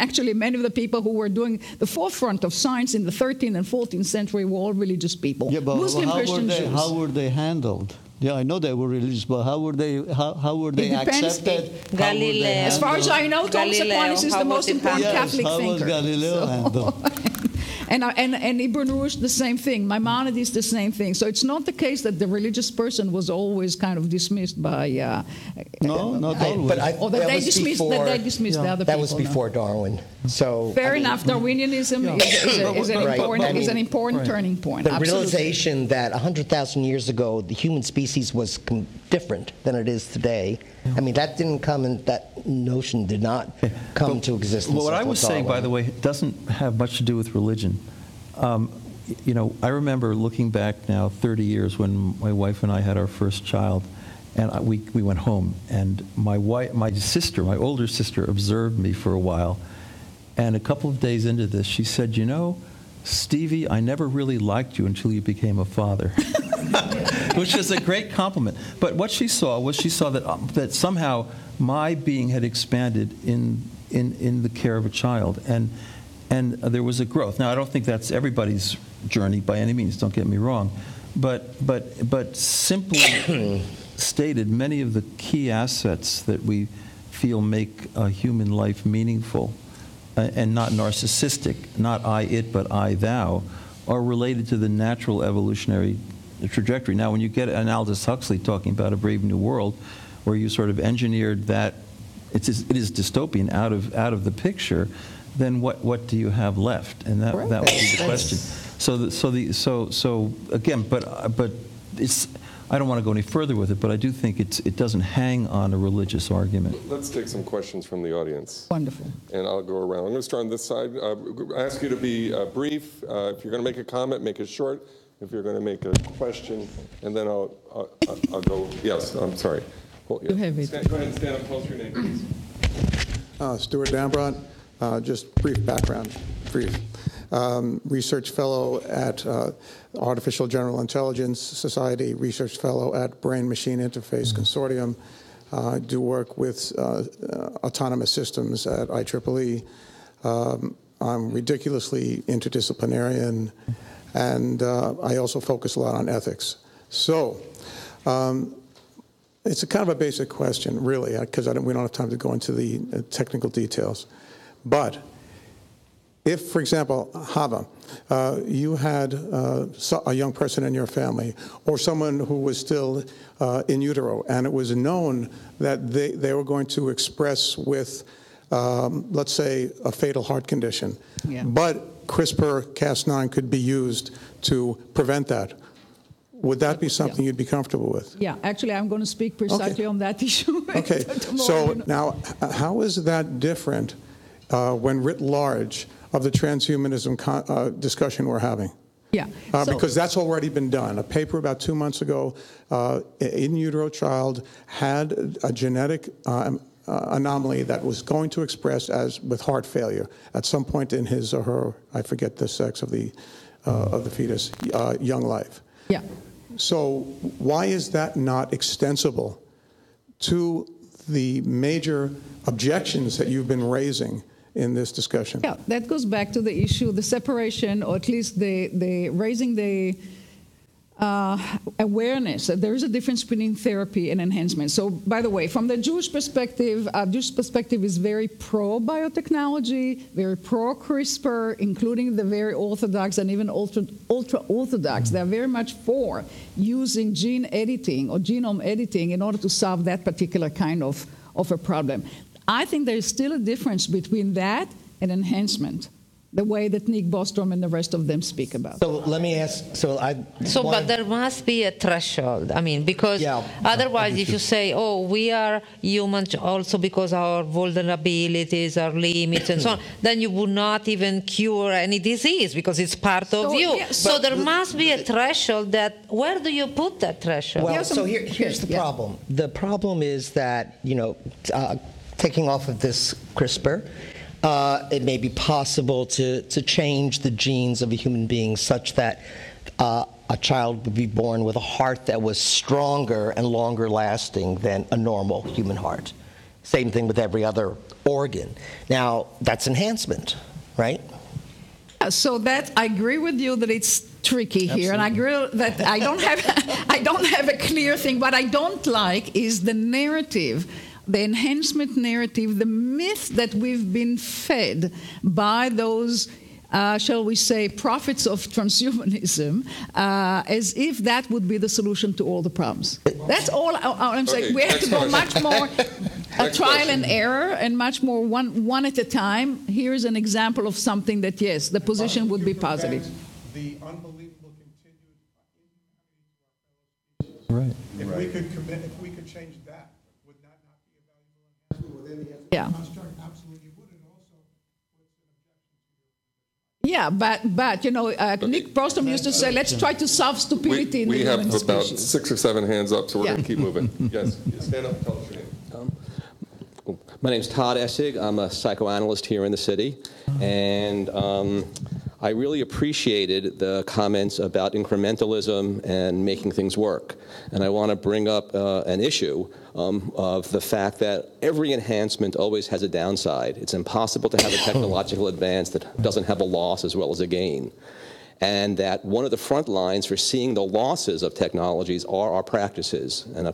actually, many of the people who were doing the forefront of science in the 13th and 14th century were all religious people. Yeah, but Muslim, Christian, Jews. How were they handled? Yeah, I know they were religious, but how were they accepted? Galileo. As far as I know, Thomas Aquinas is the most important Catholic how thinker. Was Galileo handled? And Ibn Rushd, the same thing. Maimonides, the same thing. So it's not the case that the religious person was always kind of dismissed by. No, not always. Or that they dismissed the other people. That was before Darwin. So fair enough. Darwinianism is an important turning point. The Absolutely. realization that 100,000 years ago the human species was different than it is today. I mean, that notion did not come to existence. Well, what I was saying, by the way, doesn't have much to do with religion. I remember looking back now 30 years when my wife and I had our first child, and we went home, and my older sister, observed me for a while, and a couple of days into this, she said, Stevie, I never really liked you until you became a father. Which is a great compliment. But what she saw was that somehow my being had expanded in the care of a child, and there was a growth. Now, I don't think that's everybody's journey by any means. Don't get me wrong, but simply stated, many of the key assets that we feel make a human life meaningful and not narcissistic, not I it but I thou, are related to the natural evolutionary trajectory. Now, when you get an Aldous Huxley talking about A Brave New World, where you sort of engineered that it is dystopian out of the picture, then what do you have left? And that would be the question. So again, but it's. I don't want to go any further with it, but I do think it doesn't hang on a religious argument. Let's take some questions from the audience. Wonderful. And I'll go around. I'm going to start on this side. I ask you to be brief. If you're going to make a comment, make it short. If you're going to make a question, and then I'll go. Yes, I'm sorry. Well, yeah. You have it. Go ahead and stand up. Tell us your name, please. Stuart Dambrot. Just brief background. Brief. Research fellow at Artificial General Intelligence Society, research fellow at Brain-Machine Interface Consortium. I do work with autonomous systems at IEEE. I'm ridiculously interdisciplinarian, and I also focus a lot on ethics. So it's a kind of a basic question, really, because we don't have time to go into the technical details. But if, for example, Hava, you had a young person in your family, or someone who was still in utero, and it was known that they were going to express with, let's say, a fatal heart condition, but CRISPR-Cas9 could be used to prevent that, would that be something you'd be comfortable with? Yeah, actually, I'm going to speak precisely on that issue. Okay, so now, how is that different when writ large of the transhumanism discussion we're having? Yeah. Because that's already been done. A paper about 2 months ago, in utero child had a genetic anomaly that was going to express as with heart failure at some point in his or her, I forget the sex of the fetus, young life. Yeah. So why is that not extensible to the major objections that you've been raising in this discussion? Yeah, that goes back to the issue, the separation, or at least the raising the awareness that there is a difference between therapy and enhancement. So, by the way, from the Jewish perspective is very pro-biotechnology, very pro-CRISPR, including the very orthodox and even ultra-orthodox. They're very much for using gene editing or genome editing in order to solve that particular kind of a problem. I think there's still a difference between that and enhancement, the way that Nick Bostrom and the rest of them speak about. So let me ask, but there must be a threshold. I mean, because otherwise if you say, oh, we are humans also because our vulnerabilities, our limits and so on, then you would not even cure any disease because it's part of you. Yeah, so there must be a threshold where do you put that threshold? Well, so here's the problem. The problem is that, taking off of this CRISPR, it may be possible to change the genes of a human being such that a child would be born with a heart that was stronger and longer lasting than a normal human heart. Same thing with every other organ. Now, that's enhancement, right? So that I agree with you that it's tricky here, and I agree that I don't have a clear thing. What I don't like is the narrative, the enhancement narrative, the myth that we've been fed by those, shall we say, prophets of transhumanism, as if that would be the solution to all the problems. That's all I'm saying. We have to go much more trial and error, and much more one at a time. Here's an example of something that, yes, the position would be positive. The unbelievable continued Right. If we could change that, would that not be a valuable enhancement within the Yeah. construct? Absolutely would. It also puts an objection to your. Yeah, but you know, Nick Bostrom used to say, let's try to solve stupidity in the human species. We have about 6 or 7 hands up, so we're going to keep moving. Yes, stand up and tell us your name. My name's Todd Essig. I'm a psychoanalyst here in the city, and I really appreciated the comments about incrementalism and making things work. And I want to bring up an issue of the fact that every enhancement always has a downside. It's impossible to have a technological advance that doesn't have a loss as well as a gain. And that one of the front lines for seeing the losses of technologies are our practices. And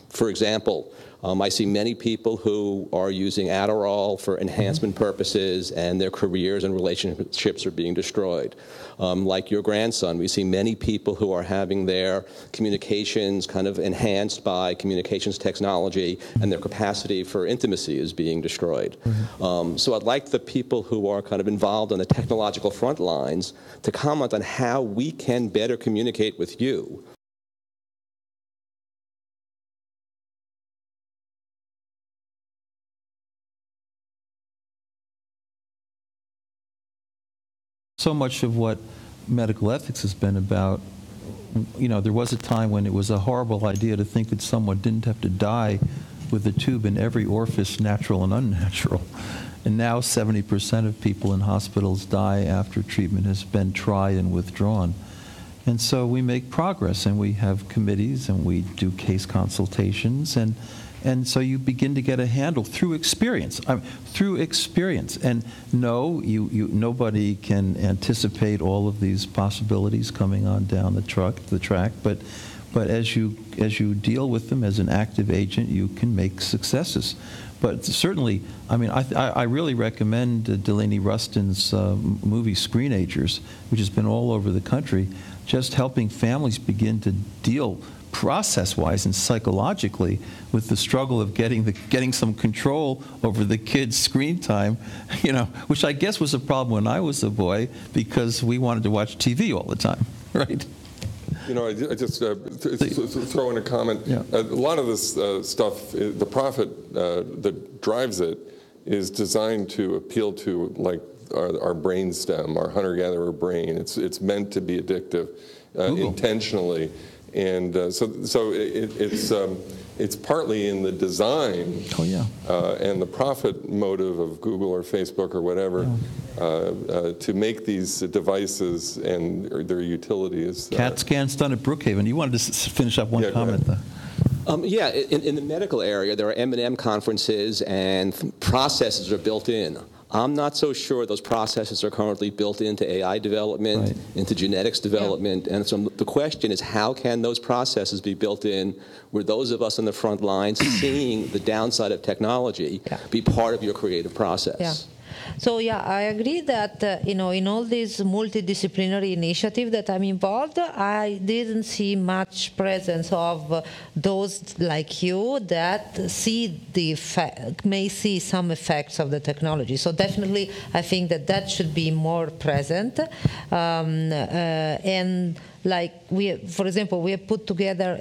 for example, I see many people who are using Adderall for enhancement purposes, and their careers and relationships are being destroyed. Like your grandson, we see many people who are having their communications kind of enhanced by communications technology, and their capacity for intimacy is being destroyed. So I'd like the people who are kind of involved on the technological front lines to comment on how we can better communicate with you. So much of what medical ethics has been about, you know, there was a time when it was a horrible idea to think that someone didn't have to die with a tube in every orifice, natural and unnatural. And now 70% of people in hospitals die after treatment has been tried and withdrawn. And so we make progress, and we have committees, and we do case consultations, and so you begin to get a handle through experience. And no, nobody can anticipate all of these possibilities coming on down the track. But as you deal with them as an active agent, you can make successes. But certainly, I mean, I really recommend Delaney Rustin's movie Screenagers, which has been all over the country, just helping families begin to deal process-wise and psychologically with the struggle of getting some control over the kids' screen time, you know, which I guess was a problem when I was a boy because we wanted to watch TV all the time, right? You know, I just throw in a comment. Yeah. A lot of this stuff, the profit that drives it is designed to appeal to, like, our brain stem, our hunter-gatherer brain. It's meant to be addictive intentionally. And so it's partly in the design and the profit motive of Google or Facebook or whatever to make these devices and their utility is. CAT scans done at Brookhaven. You wanted to finish up one comment there. In the medical area, there are M&M conferences, and processes are built in. I'm not so sure those processes are currently built into AI development, into genetics development, and so the question is, how can those processes be built in where those of us on the front lines seeing the downside of technology be part of your creative process? Yeah. So yeah, I agree that you know, in all these multidisciplinary initiatives that I'm involved, I didn't see much presence of those like you that see may see some effects of the technology. So definitely, I think that should be more present. And for example, we have put together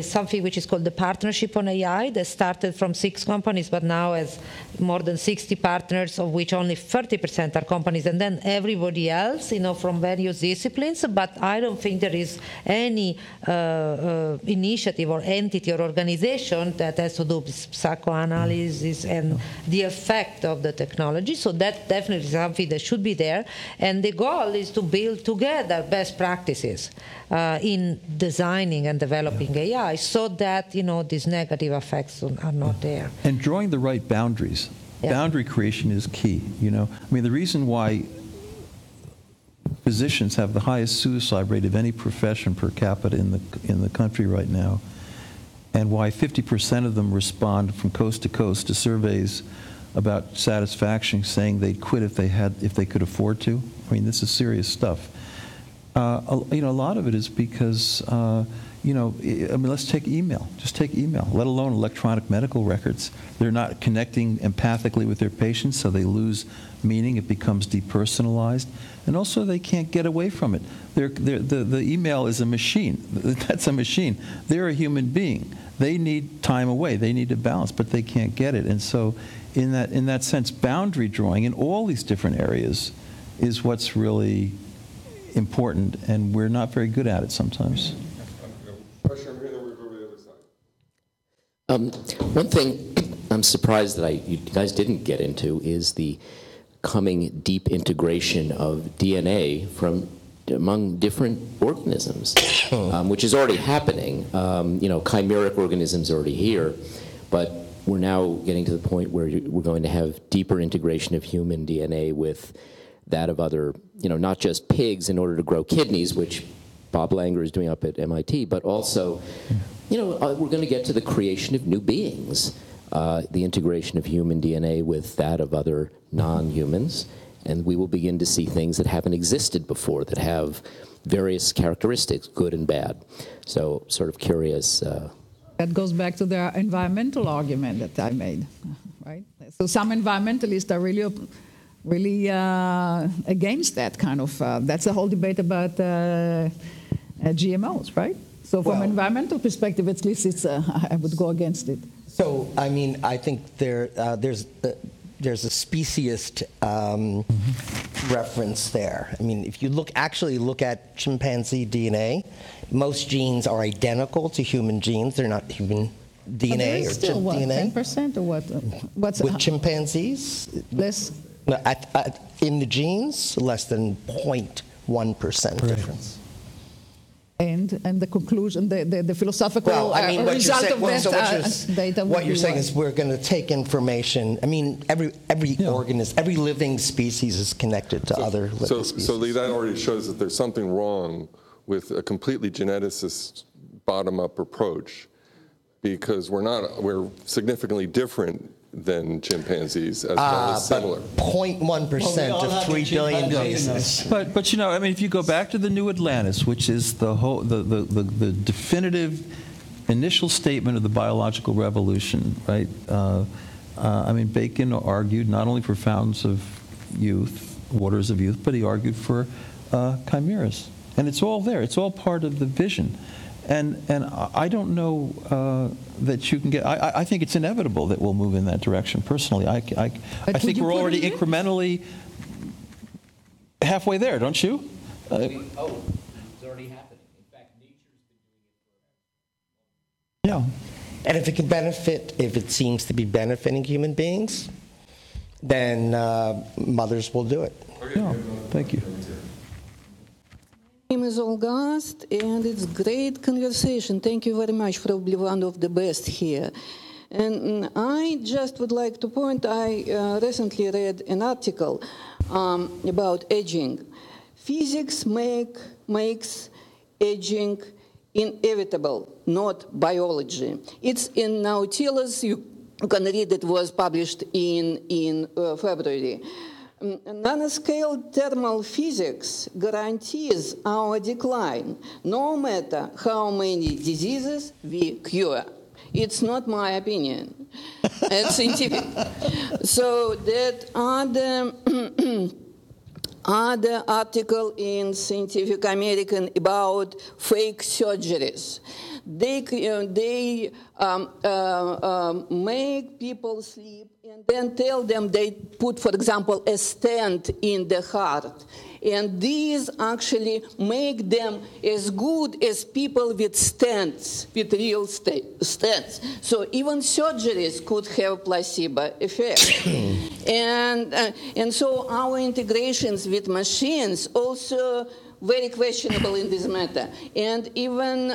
something which is called the Partnership on AI that started from 6 companies, but now has more than 60 partners, of which only 30% are companies, and then everybody else, from various disciplines. But I don't think there is any initiative or entity or organization that has to do with psychoanalysis and the effect of the technology. So that definitely is something that should be there. And the goal is to build together best practices in designing and developing AI so that, these negative effects are not there. And drawing the right boundaries. Yeah. Boundary creation is key, the reason why physicians have the highest suicide rate of any profession per capita in the country right now, and why 50% of them respond from coast to coast to surveys about satisfaction, saying they'd quit if they could afford to. This is serious stuff. A lot of it is because let's take email. Just take email, let alone electronic medical records. They're not connecting empathically with their patients, so they lose meaning. It becomes depersonalized. And also, they can't get away from it. The email is a machine. That's a machine. They're a human being. They need time away. They need a balance, but they can't get it. And so, in that sense, boundary drawing in all these different areas is what's really important, and we're not very good at it sometimes. One thing I'm surprised that you guys didn't get into is the coming deep integration of DNA from among different organisms, which is already happening. Chimeric organisms are already here, but we're now getting to the point where we're going to have deeper integration of human DNA with that of other, not just pigs in order to grow kidneys, which Bob Langer is doing up at MIT, but also, we're going to get to the creation of new beings, the integration of human DNA with that of other non-humans, and we will begin to see things that haven't existed before, that have various characteristics, good and bad. So, sort of curious. That goes back to the environmental argument that I made, right? So some environmentalists are really against that kind of, that's the whole debate about GMOs, right? So from an environmental perspective, at least I would go against it. So, I think there's a speciesist reference there. If you actually look at chimpanzee DNA, most genes are identical to human genes. They're not human DNA or still what, DNA. 10% or what? What's with chimpanzees? Less? No, in the genes, less than 0.1% difference. And the conclusion, the philosophical result of that data. What you're saying is we're going to take information. Every organism, every living species is connected to other living species. So Lee, that already shows that there's something wrong with a completely geneticist bottom-up approach, because we're significantly different than chimpanzees, as well as similar. 0.1% of 3 billion species. But if you go back to the New Atlantis, which is the definitive initial statement of the biological revolution, right? Bacon argued not only for fountains of youth, waters of youth, but he argued for chimeras, and it's all there. It's all part of the vision. And I don't know that you can get. I think it's inevitable that we'll move in that direction. Personally, I think we're already incrementally halfway there, don't you? It's already happening. In fact, nature's been doing it forever. Yeah. And if it seems to be benefiting human beings, then mothers will do it. Yeah. Thank you. My name is Olgast, and it's great conversation. Thank you very much. Probably one of the best here. And I just would like to point, I recently read an article about aging. Physics makes aging inevitable, not biology. It's in Nautilus. You can read it, was published in February. Nanoscale thermal physics guarantees our decline, no matter how many diseases we cure. It's not my opinion. It's scientific. So that are the other article in Scientific American about fake surgeries. They make people sleep and then tell them they put, for example, a stent in the heart. And these actually make them as good as people with stents, with real stents. So even surgeries could have placebo effect. And so our integrations with machines also very questionable in this matter. And even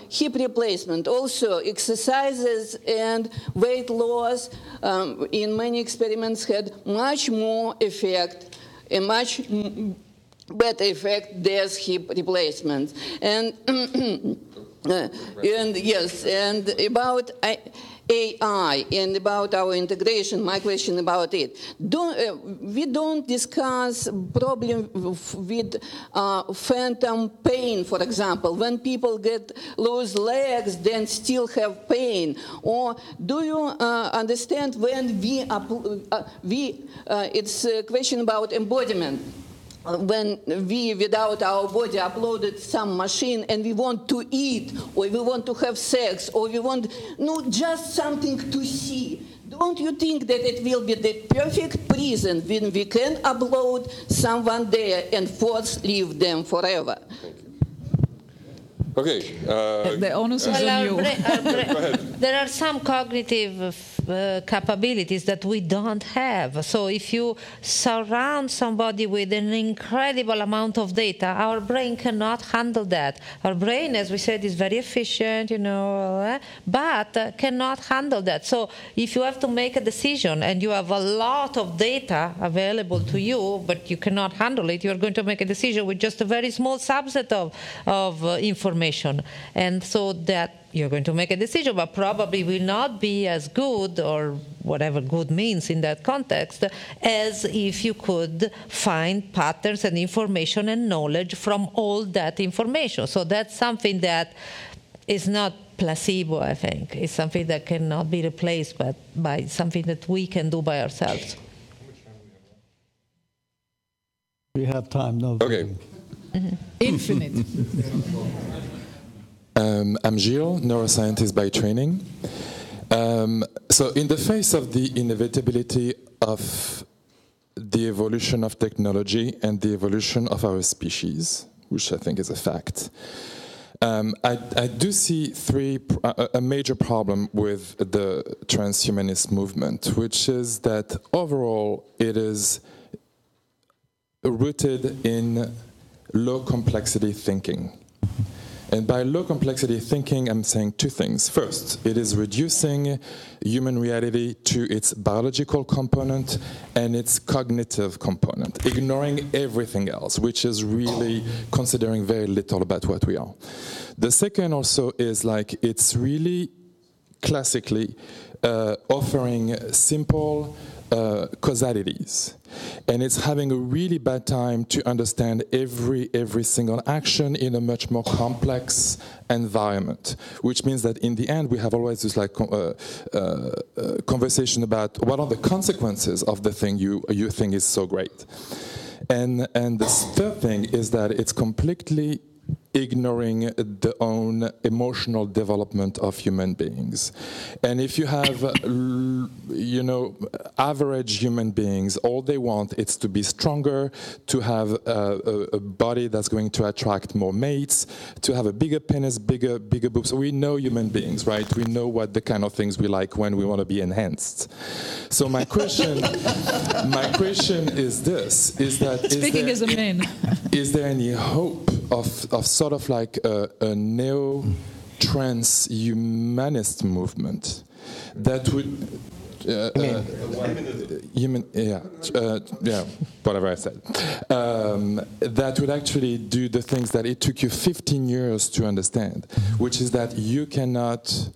hip replacement, also exercises and weight loss in many experiments had much more effect, a much better effect than hip replacements. And and yes, and about AI and about our integration, my question about it. We don't discuss problem with phantom pain, for example, when people lose legs, then still have pain. Or do you understand when it's a question about embodiment? When we, without our body, uploaded some machine and we want to eat, or we want to have sex, or we want, just something to see. Don't you think that it will be the perfect prison when we can upload someone there and force leave them forever? Okay. The onus is on you. There are some cognitive capabilities that we don't have. So if you surround somebody with an incredible amount of data, our brain cannot handle that. Our brain, as we said, is very efficient, but cannot handle that. So if you have to make a decision and you have a lot of data available to you, but you cannot handle it, you're going to make a decision with just a very small subset of information. And so that you're going to make a decision, but probably will not be as good, or whatever good means in that context, as if you could find patterns and information and knowledge from all that information. So that's something that is not placebo, I think. It's something that cannot be replaced by something that we can do by ourselves. We have time, no? Okay. Mm-hmm. Infinite. I'm Gilles, neuroscientist by training. So in the face of the inevitability of the evolution of technology and the evolution of our species, which I think is a fact, I do see a major problem with the transhumanist movement, which is that overall it is rooted in low complexity thinking. And by low complexity thinking, I'm saying two things. First, it is reducing human reality to its biological component and its cognitive component, ignoring everything else, which is really considering very little about what we are. The second also is it's really classically offering simple causalities. And it's having a really bad time to understand every single action in a much more complex environment, which means that in the end we have always this conversation about what are the consequences of the thing you think is so great. And the third thing is that it's completely ignoring the own emotional development of human beings. And if you have, average human beings, all they want is to be stronger, to have a body that's going to attract more mates, to have a bigger penis, bigger boobs. We know human beings, right? We know what the kind of things we like when we want to be enhanced. So my question is this: speaking as a man, is there any hope of sort of like a neo-transhumanist movement that would whatever I said, that would actually do the things that it took you 15 years to understand, which is that you cannot,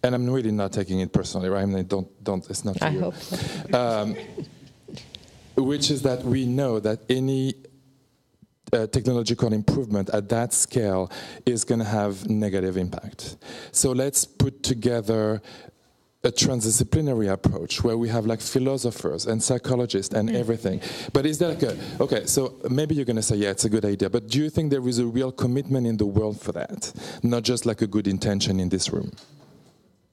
and I'm really not taking it personally, right? I mean, don't. It's not for you. I hope so. Which is that we know that any technological improvement at that scale is going to have negative impact. So let's put together a transdisciplinary approach where we have like philosophers and psychologists and everything. But is that okay, so maybe you're going to say, yeah, it's a good idea, but do you think there is a real commitment in the world for that? Not just like a good intention in this room?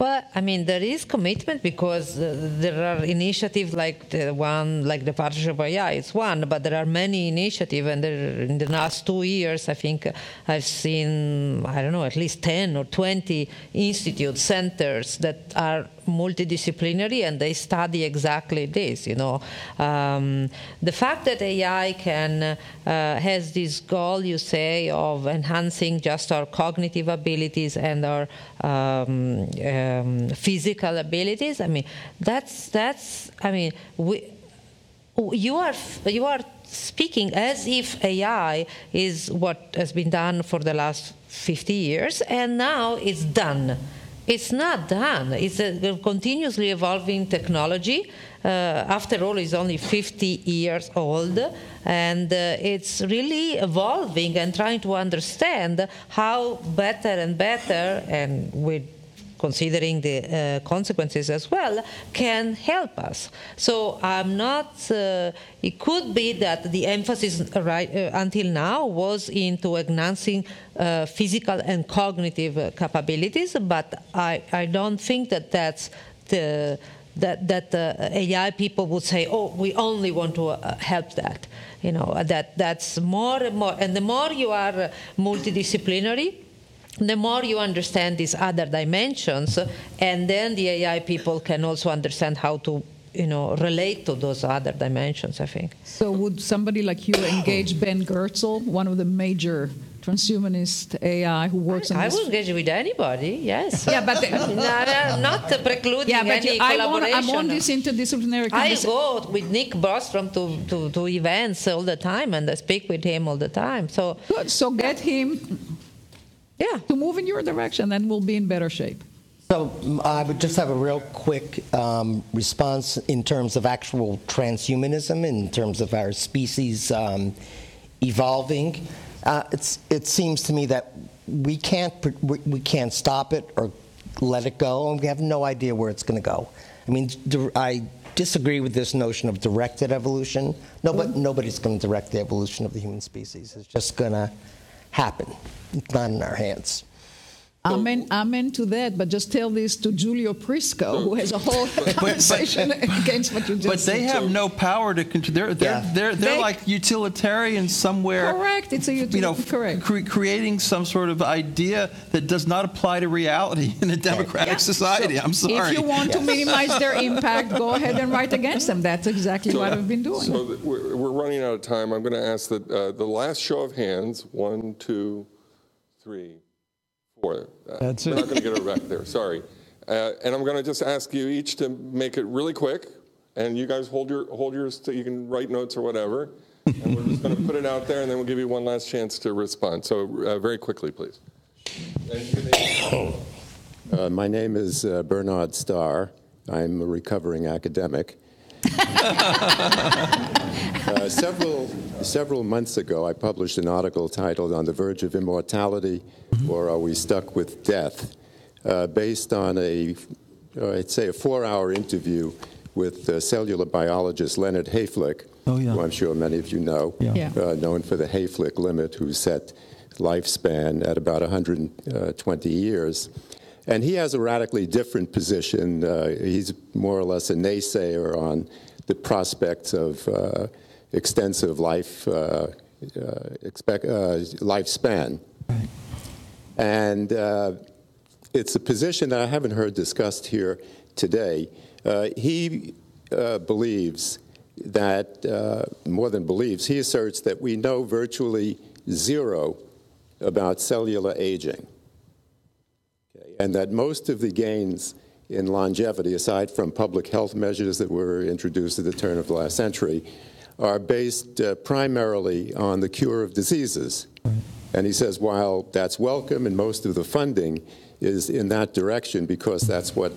Well, I mean, there is commitment because there are initiatives like the one, like the Partnership of AI, it's one, but there are many initiatives, and in the last 2 years, I think I've seen, I don't know, at least 10 or 20 institutes, centers that are multidisciplinary, and they study exactly this, you know. The fact that AI has this goal, you say, of enhancing just our cognitive abilities and our physical abilities, I mean, you are speaking as if AI is what has been done for the last 50 years, and now it's done. It's not done. It's a continuously evolving technology. After all, it's only 50 years old, and it's really evolving and trying to understand how better and better, and with considering the consequences as well, can help us. So I'm not, it could be that the emphasis until now was into enhancing physical and cognitive capabilities, but I don't think that that's that AI people would say, oh, we only want to help that. You know, that's more and more. And the more you are multidisciplinary, the more you understand these other dimensions, and then the AI people can also understand how to, you know, relate to those other dimensions, I think. So would somebody like you engage Ben Goertzel, one of the major transhumanist AI who works on this? I will engage with anybody, yes. Yeah, but not precluding any collaboration. I'm on this interdisciplinary conversation. I go with Nick Bostrom to events all the time, and I speak with him all the time. So good. So get him to move in your direction, then we'll be in better shape. So I would just have a real quick response in terms of actual transhumanism, in terms of our species evolving. It seems to me that we can't stop it or let it go, and we have no idea where it's going to go. I mean, I disagree with this notion of directed evolution. Nobody's going to direct the evolution of the human species. It's just going to happen. It's not in our hands. Amen to that, but just tell this to Giulio Prisco, who has a whole conversation against what you just said. But they have no power to control. They're like utilitarians somewhere. Correct. It's a correct. Creating some sort of idea that does not apply to reality in a democratic society. I'm sorry. If you want to minimize their impact, go ahead and write against them. That's exactly what I've been doing. So we're running out of time. I'm going to ask that the last show of hands, 1, 2, 3, 4. That's We're it. not going to get it back there. Sorry. And I'm going to just ask you each to make it really quick, and you guys hold yours so you can write notes or whatever. And we're just going to put it out there, and then we'll give you one last chance to respond. So very quickly, please. My name is Bernard Starr. I'm a recovering academic. Several months ago, I published an article titled "On the Verge of Immortality, or Are We Stuck with Death?" Based on I'd say a 4-hour interview with cellular biologist Leonard Hayflick, who I'm sure many of you know, known for the Hayflick limit, who set lifespan at about 120 years. And he has a radically different position. He's more or less a naysayer on the prospects of extensive lifespan. Right. And it's a position that I haven't heard discussed here today. He believes that, more than believes, he asserts that we know virtually zero about cellular aging. And that most of the gains in longevity, aside from public health measures that were introduced at the turn of the last century, are based primarily on the cure of diseases. And he says, while that's welcome and most of the funding is in that direction because that's what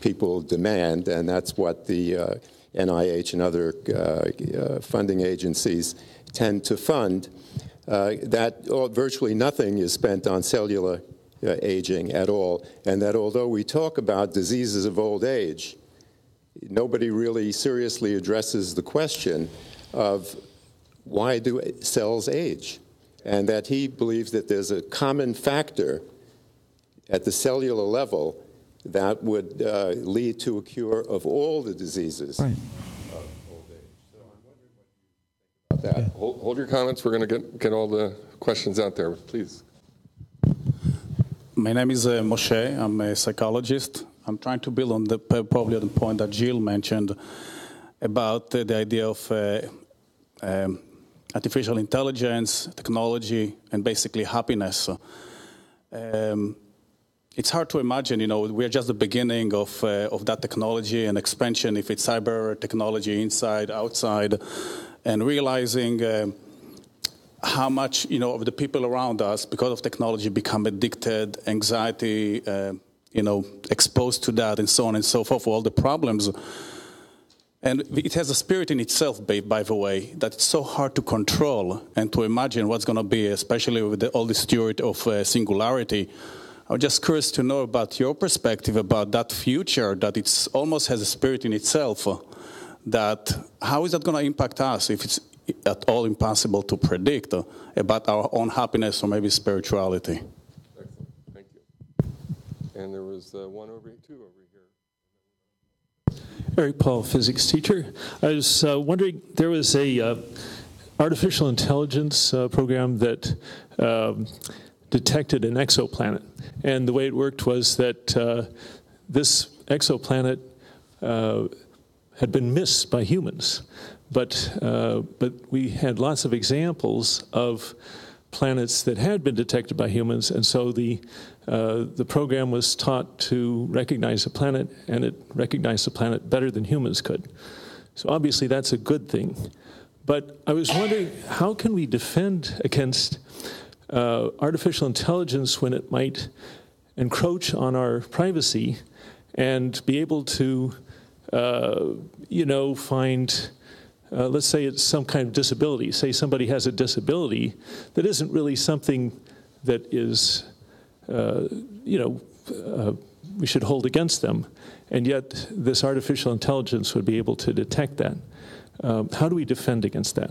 people demand and that's what the NIH and other funding agencies tend to fund, that virtually nothing is spent on cellular aging at all, and that although we talk about diseases of old age, nobody really seriously addresses the question of why do cells age, and that he believes that there's a common factor at the cellular level that would lead to a cure of all the diseases of old age. So I'm wondering what you think about that. Yeah. Hold your comments. We're going to get all the questions out there, please. My name is Moshe. I'm a psychologist. I'm trying to build on probably on the point that Jill mentioned about the idea of artificial intelligence, technology, and basically happiness. It's hard to imagine, we're just the beginning of that technology and expansion, if it's cyber technology inside, outside, and realizing how much, of the people around us, because of technology, become addicted, anxiety, exposed to that, and so on and so forth, all the problems. And it has a spirit in itself, by the way, that it's so hard to control and to imagine what's going to be, especially with all the spirit of singularity. I'm just curious to know about your perspective about that future, that it almost has a spirit in itself, that how is that going to impact us, if it's at all impossible to predict about our own happiness or maybe spirituality? Excellent. Thank you. And there was two over here. Eric Paul, physics teacher. I was wondering, there was a artificial intelligence program that detected an exoplanet. And the way it worked was that this exoplanet had been missed by humans. But we had lots of examples of planets that had been detected by humans, and so the program was taught to recognize a planet, and it recognized the planet better than humans could. So obviously that's a good thing. But I was wondering, how can we defend against artificial intelligence when it might encroach on our privacy and be able to, find, let's say it's some kind of disability. Say somebody has a disability that isn't really something that is, we should hold against them. And yet this artificial intelligence would be able to detect that. How do we defend against that?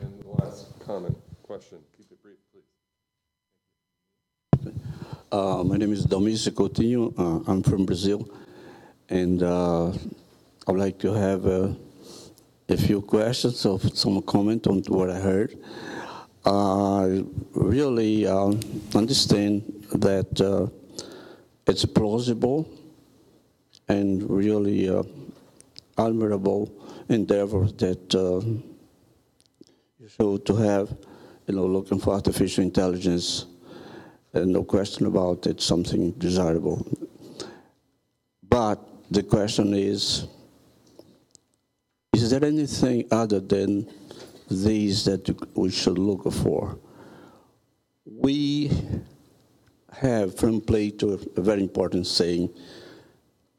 And the last comment, question. Keep it brief, please. My name is Domingos Coutinho. I'm from Brazil. And I would like to have a few questions or some comment on what I heard. I really understand that it's plausible and really admirable endeavor that you show to have, looking for artificial intelligence. And no question about it, something desirable. But the question is there anything other than these that we should look for? We have from Plato a very important saying,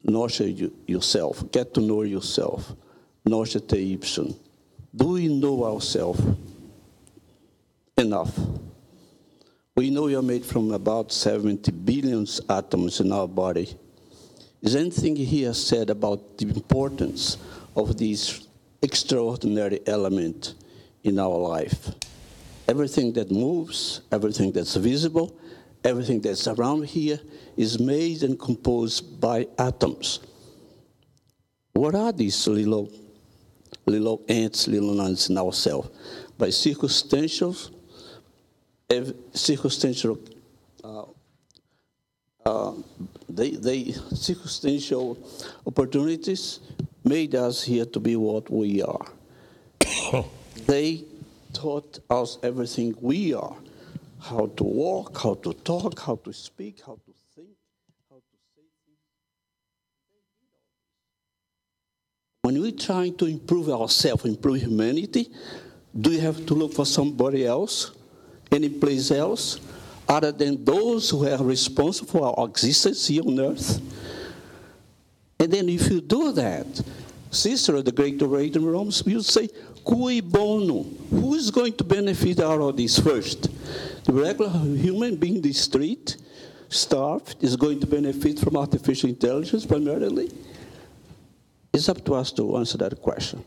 "Noce yourself," get to know yourself. Noce te ipsum. Do we know ourselves enough? We know we are made from about 70 billion atoms in our body. Is anything here said about the importance of this extraordinary element in our life? Everything that moves, everything that's visible, everything that's around here is made and composed by atoms. What are these little ants, little ants in ourselves? By circumstantial circumstantial opportunities made us here to be what we are. They taught us everything we are, how to walk, how to talk, how to speak, how to think, how to say things. When we're trying to improve ourselves, improve humanity, do you have to look for somebody else? Any place else other than those who are responsible for our existence here on earth? And then if you do that, Cicero, the great orator in Rome, will say, cui bono? Who is going to benefit out of this first? The regular human being in the street, starved, is going to benefit from artificial intelligence primarily? It's up to us to answer that question.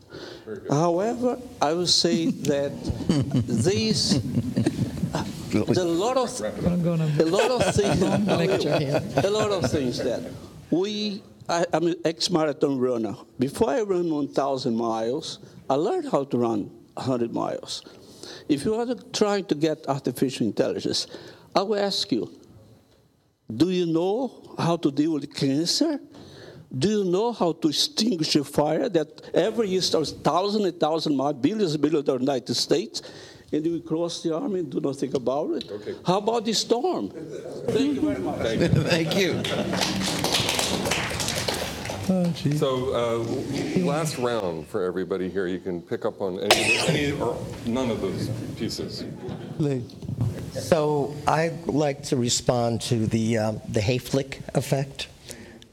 However, I will say that there's a lot of things that I'm an ex-marathon runner. Before I run 1,000 miles, I learned how to run 100 miles. If you are trying to get artificial intelligence, I will ask you, do you know how to deal with cancer? Do you know how to extinguish a fire that every year starts thousands and thousands of miles, billions and billions of the United States, and you cross the arm and do nothing about it? Okay. How about the storm? Thank you very much. Thank you. Oh, so last round for everybody here. You can pick up on any or none of those pieces. So I'd like to respond to the Hayflick effect.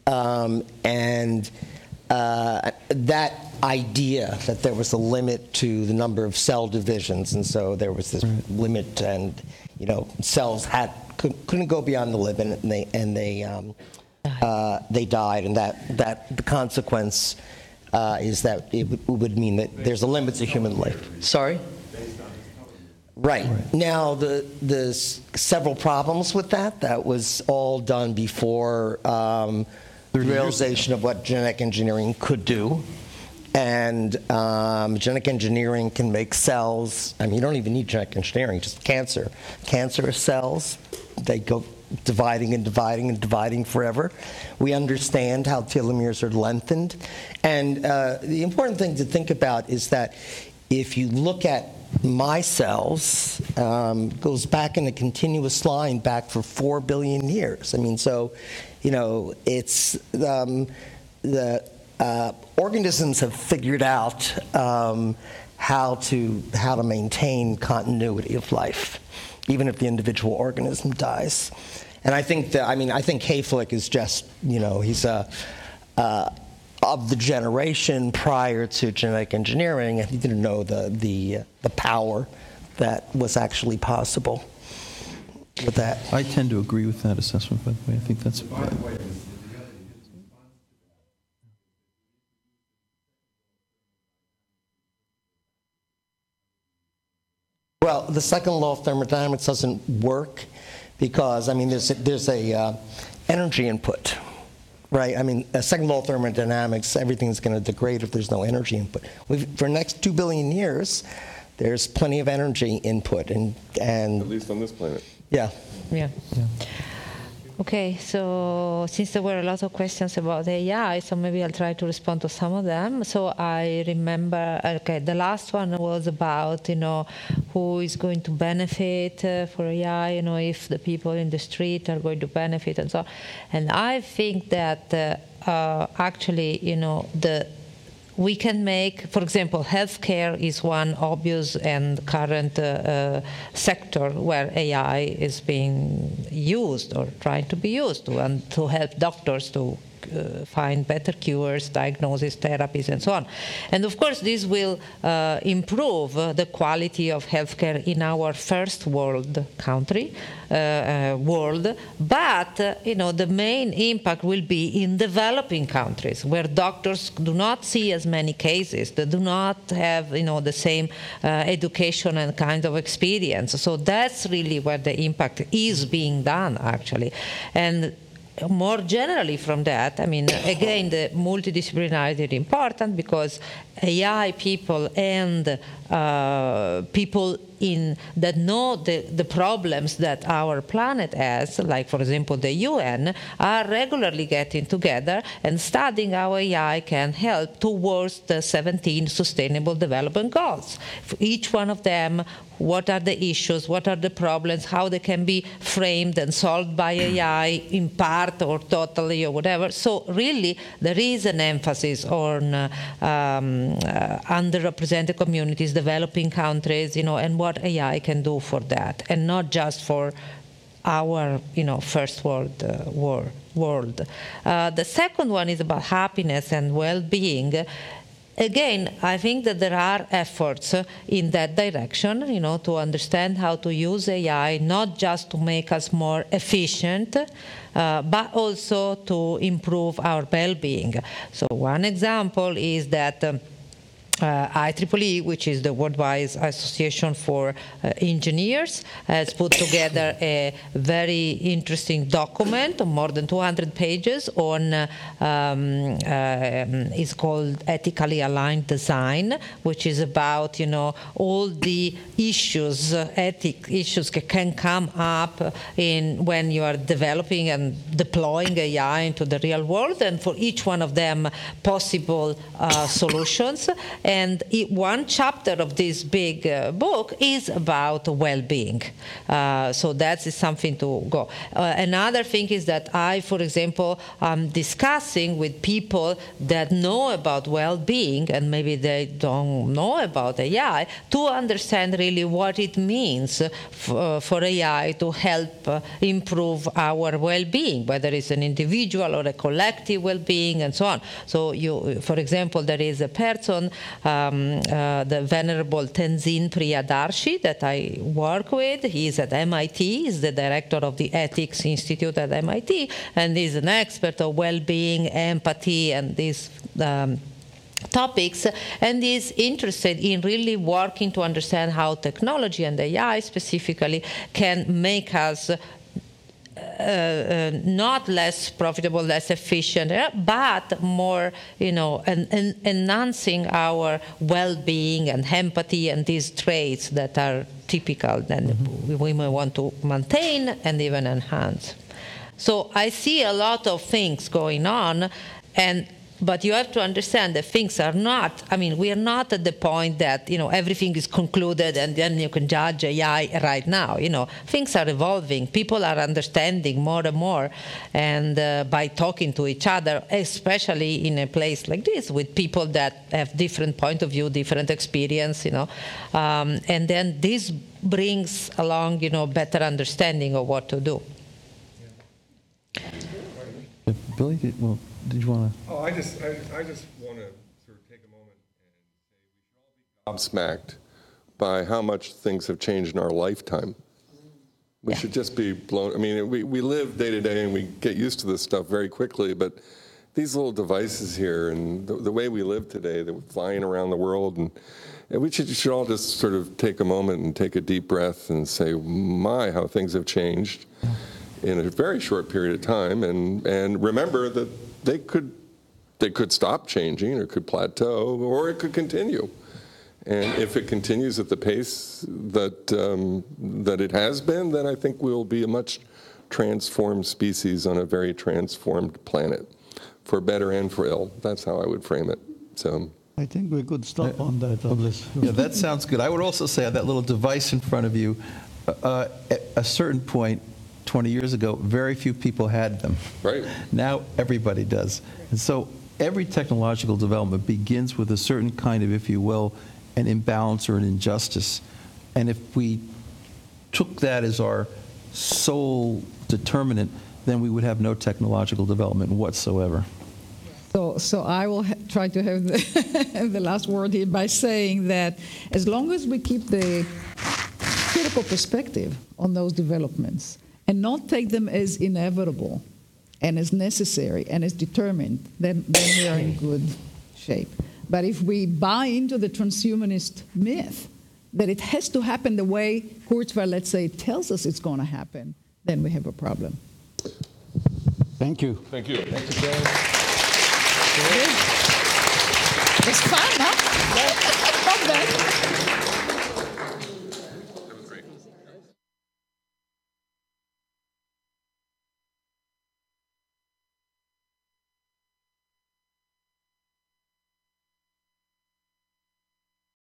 And that idea that there was a limit to the number of cell divisions, and so there was this limit, and cells couldn't go beyond the limit, and they died, and that the consequence is that it would mean that there's a limit to human life. Sorry. Right. Now, there's several problems with that. That was all done before the realization of what genetic engineering could do. And genetic engineering can make cells. I mean, you don't even need genetic engineering, just cancer. Cancerous cells, they go dividing and dividing and dividing forever. We understand how telomeres are lengthened. And the important thing to think about is that if you look at my cells, goes back in a continuous line back for 4 billion years. I mean, so, it's the organisms have figured out how to maintain continuity of life, even if the individual organism dies. And I think Hayflick is just, he's of the generation prior to genetic engineering, and he didn't know the power that was actually possible with that. I tend to agree with that assessment, by the way. I think that's... Well, the second law of thermodynamics doesn't work because, there's a energy input. Right, a second law of thermodynamics, everything's going to degrade if there's no energy input. For the next 2 billion years, there's plenty of energy input, and at least on this planet. Yeah. Okay, so since there were a lot of questions about AI, so maybe I'll try to respond to some of them. So I remember, the last one was about, who is going to benefit for AI, if the people in the street are going to benefit and so on. And I think that actually, we can make, for example, healthcare is one obvious and current sector where AI is being used or trying to be used to help doctors to find better cures, diagnosis, therapies, and so on. And of course, this will improve the quality of healthcare in our first world country, but the main impact will be in developing countries where doctors do not see as many cases, they do not have the same education and kind of experience. So that's really where the impact is being done, actually. And more generally from that, again, the multidisciplinarity is important because AI people and people that know the problems that our planet has, like, for example, the UN, are regularly getting together and studying how AI can help towards the 17 Sustainable Development Goals. For each one of them, what are the issues, what are the problems, how they can be framed and solved by AI in part or totally or whatever. So really, there is an emphasis on underrepresented communities, developing countries, and what AI can do for that, and not just for our, first world. The second one is about happiness and well-being. again, I think that there are efforts in that direction, to understand how to use AI, not just to make us more efficient, but also to improve our well-being. So one example is that IEEE, which is the Worldwide Association for Engineers, has put together a very interesting document, more than 200 pages, on it's called Ethically Aligned Design, which is about all the issues, ethic issues that can come up when you are developing and deploying AI into the real world, and for each one of them possible solutions. And one chapter of this big book is about well-being. So that is something to go. Another thing is that I, for example, am discussing with people that know about well-being, and maybe they don't know about AI, to understand really what it means for AI to help improve our well-being, whether it's an individual or a collective well-being, and so on. So, for example, there is a person, the Venerable Tenzin Priyadarshi, that I work with. He's at MIT. He's the director of the Ethics Institute at MIT, and he's an expert of well-being, empathy, and these topics, and is interested in really working to understand how technology and AI specifically can make us not less profitable, less efficient, but more, enhancing our well-being and empathy and these traits that are typical that we may want to maintain and even enhance. So I see a lot of things going on, but you have to understand that things are not, we are not at the point that, everything is concluded and then you can judge AI right now. Things are evolving. People are understanding more and more, and by talking to each other, especially in a place like this with people that have different point of view, different experience, and then this brings along, better understanding of what to do. Billy, did you want to? Oh, I just want to sort of take a moment and say we should all be gobsmacked by how much things have changed in our lifetime. We should just be blown. We live day to day and we get used to this stuff very quickly, but these little devices here and the way we live today, that we're flying around the world, and we should all just sort of take a moment and take a deep breath and say, my, how things have changed in a very short period of time, and remember that they could stop changing, or could plateau, or it could continue. And if it continues at the pace that it has been, then I think we'll be a much transformed species on a very transformed planet, for better and for ill. That's how I would frame it. So I think we could stop on that. Yeah, that sounds good. I would also say on that little device in front of you, at a certain point, 20 years ago, very few people had them. Right. Now everybody does. And so every technological development begins with a certain kind of, if you will, an imbalance or an injustice. And if we took that as our sole determinant, then we would have no technological development whatsoever. So I will try to have the last word here by saying that as long as we keep the critical perspective on those developments, and not take them as inevitable and as necessary and as determined, then we are in good shape. But if we buy into the transhumanist myth that it has to happen the way Kurzweil, let's say, tells us it's going to happen, then we have a problem. Thank you. Thank you. Thank you, Joe.